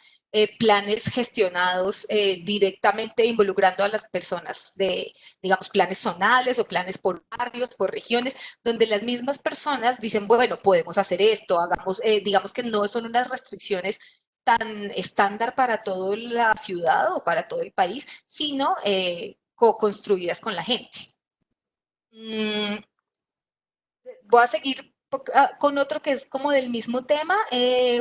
planes gestionados directamente involucrando a las personas de, digamos, planes zonales o planes por barrios, por regiones, donde las mismas personas dicen, bueno, podemos hacer esto, hagamos, digamos que no son unas restricciones tan estándar para toda la ciudad o para todo el país, sino co-construidas con la gente. Voy a seguir con otro que es como del mismo tema.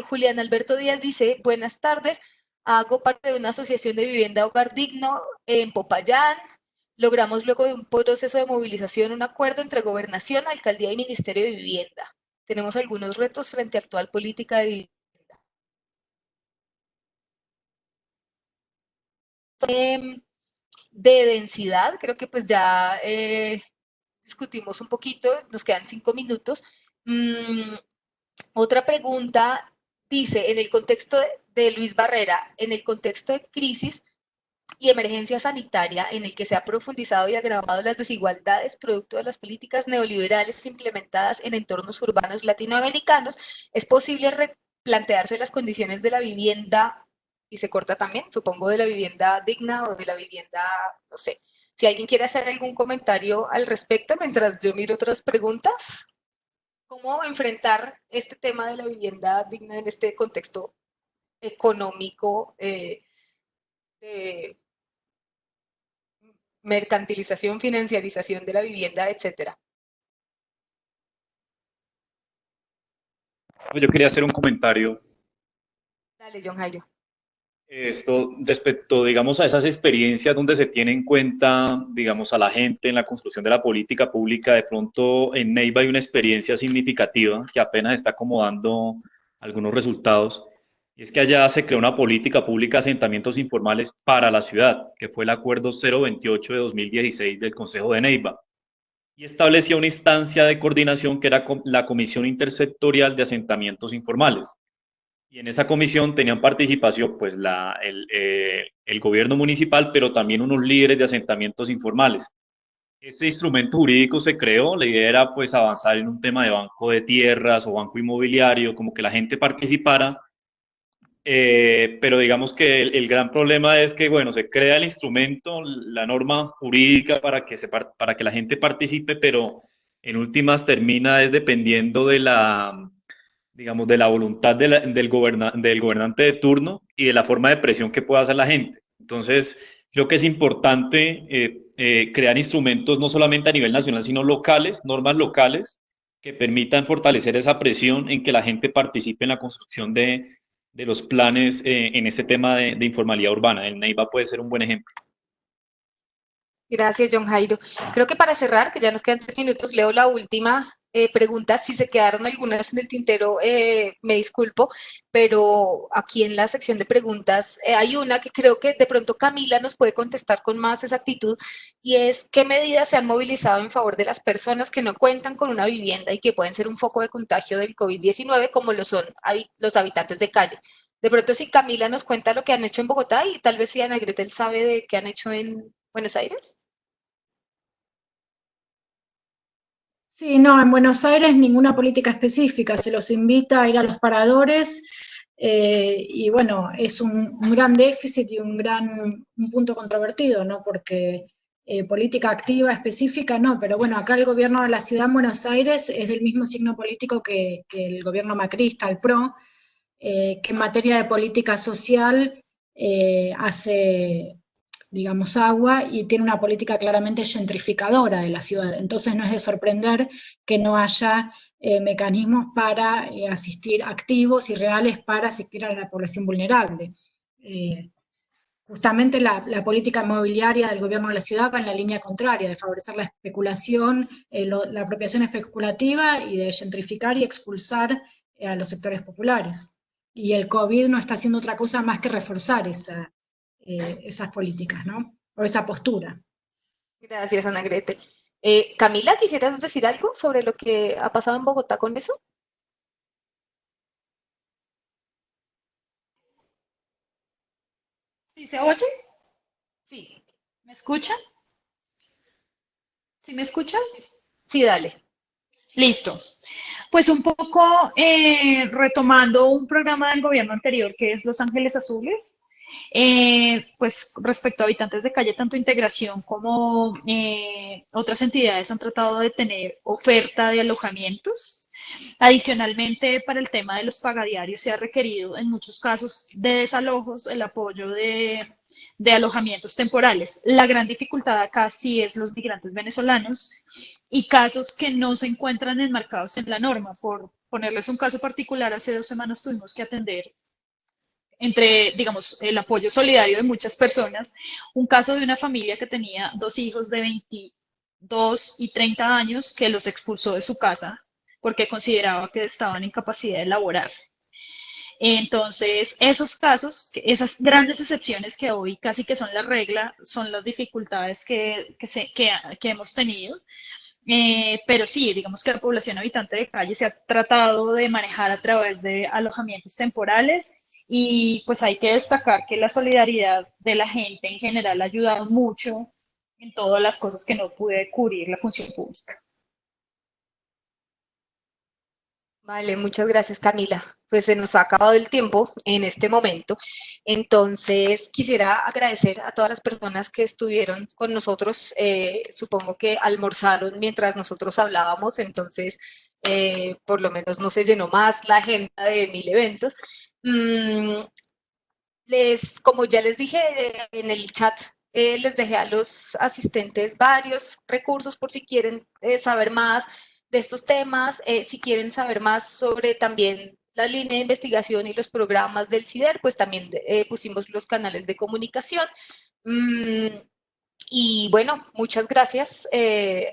Julián Alberto Díaz dice, buenas tardes, hago parte de una asociación de vivienda hogar digno en Popayán. Logramos luego de un proceso de movilización un acuerdo entre gobernación, alcaldía y Ministerio de Vivienda. Tenemos algunos retos frente a actual política de vivienda. De densidad, creo que pues ya discutimos un poquito, nos quedan 5 minutos. Otra pregunta dice, en el contexto de Luis Barrera, en el contexto de crisis y emergencia sanitaria en el que se ha profundizado y agravado las desigualdades producto de las políticas neoliberales implementadas en entornos urbanos latinoamericanos, es posible replantearse las condiciones de la vivienda y se corta también, supongo, de la vivienda digna o de la vivienda, no sé. Si alguien quiere hacer algún comentario al respecto mientras yo miro otras preguntas, ¿cómo enfrentar este tema de la vivienda digna en este contexto económico de mercantilización, financiarización de la vivienda, etcétera? Yo quería hacer un comentario. Dale, John Jairo. Esto respecto, digamos, a esas experiencias donde se tiene en cuenta, digamos, a la gente en la construcción de la política pública, de pronto en Neiva hay una experiencia significativa que apenas está como dando algunos resultados, y es que allá se creó una política pública de asentamientos informales para la ciudad, que fue el Acuerdo 028 de 2016 del Consejo de Neiva, y establecía una instancia de coordinación que era la Comisión Intersectorial de Asentamientos Informales. Y en esa comisión tenían participación pues el gobierno municipal, pero también unos líderes de asentamientos informales. Ese instrumento jurídico se creó, la idea era pues avanzar en un tema de banco de tierras o banco inmobiliario, como que la gente participara, pero digamos que el gran problema es que, bueno, se crea el instrumento, la norma jurídica para que la gente participe, pero en últimas termina es dependiendo de la, digamos, de la voluntad del gobernante de turno y de la forma de presión que pueda hacer la gente. Entonces, creo que es importante crear instrumentos no solamente a nivel nacional, sino locales, normas locales, que permitan fortalecer esa presión en que la gente participe en la construcción de los planes en este tema de informalidad urbana. El Neiva puede ser un buen ejemplo. Gracias, John Jairo. Creo que para cerrar, que ya nos quedan 3 minutos, leo la última pregunta. Si se quedaron algunas en el tintero, me disculpo, pero aquí en la sección de preguntas hay una que creo que de pronto Camila nos puede contestar con más exactitud, y es ¿qué medidas se han movilizado en favor de las personas que no cuentan con una vivienda y que pueden ser un foco de contagio del COVID-19, como lo son los habitantes de calle? De pronto, si Camila nos cuenta lo que han hecho en Bogotá, y tal vez si Ana Gretel sabe de qué han hecho en Buenos Aires. Sí, no, en Buenos Aires ninguna política específica, se los invita a ir a los paradores y bueno, es un gran déficit y un punto controvertido, ¿no? Porque política activa específica no, pero bueno, acá el gobierno de la ciudad de Buenos Aires es del mismo signo político que el gobierno macrista, el PRO, que en materia de política social hace, digamos, agua y tiene una política claramente gentrificadora de la ciudad. Entonces no es de sorprender que no haya mecanismos para asistir activos y reales para asistir a la población vulnerable. Justamente la política inmobiliaria del gobierno de la ciudad va en la línea contraria, de favorecer la especulación, la apropiación especulativa y de gentrificar y expulsar a los sectores populares. Y el COVID no está haciendo otra cosa más que reforzar esas políticas, ¿no? O esa postura. Gracias, Ana Grete. Camila, ¿quisieras decir algo sobre lo que ha pasado en Bogotá con eso? ¿Sí se oye? Sí, ¿Me escuchan? ¿Sí me escuchas? sí, dale. Listo. Pues un poco retomando un programa del gobierno anterior que es Los Ángeles Azules, pues respecto a habitantes de calle, tanto Integración como otras entidades han tratado de tener oferta de alojamientos. Adicionalmente, para el tema de los pagadiarios se ha requerido en muchos casos de desalojos el apoyo de alojamientos temporales. La gran dificultad acá sí es los migrantes venezolanos y casos que no se encuentran enmarcados en la norma. Por ponerles un caso particular, hace 2 semanas tuvimos que atender entre, digamos, el apoyo solidario de muchas personas, un caso de una familia que tenía 2 hijos de 22 y 30 años que los expulsó de su casa porque consideraba que estaban en capacidad de laborar. Entonces, esos casos, esas grandes excepciones que hoy casi que son la regla, son las dificultades que hemos tenido. Pero sí, digamos que la población habitante de calle se ha tratado de manejar a través de alojamientos temporales y pues hay que destacar que la solidaridad de la gente en general ha ayudado mucho en todas las cosas que no pude cubrir la función pública. Vale, muchas gracias, Camila. Pues se nos ha acabado el tiempo en este momento. Entonces, quisiera agradecer a todas las personas que estuvieron con nosotros. Supongo que almorzaron mientras nosotros hablábamos, entonces, por lo menos no se llenó más la agenda de 1000 eventos. Como ya les dije en el chat, les dejé a los asistentes varios recursos por si quieren saber más de estos temas, si quieren saber más sobre también la línea de investigación y los programas del CIDER, pues también pusimos los canales de comunicación. Y bueno, muchas gracias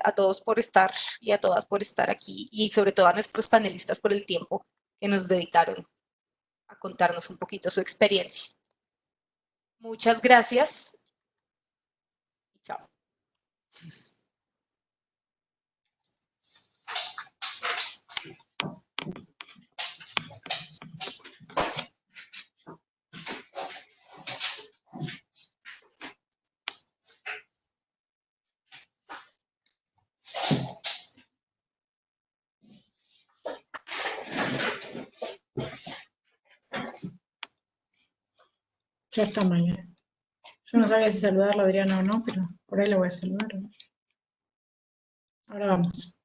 a todos por estar y a todas por estar aquí y sobre todo a nuestros panelistas por el tiempo que nos dedicaron a contarnos un poquito su experiencia. Muchas gracias. Chao. Ya está, Maya. Yo no sabía si saludarla, Adriana, o no, pero por ahí la voy a saludar. Ahora vamos.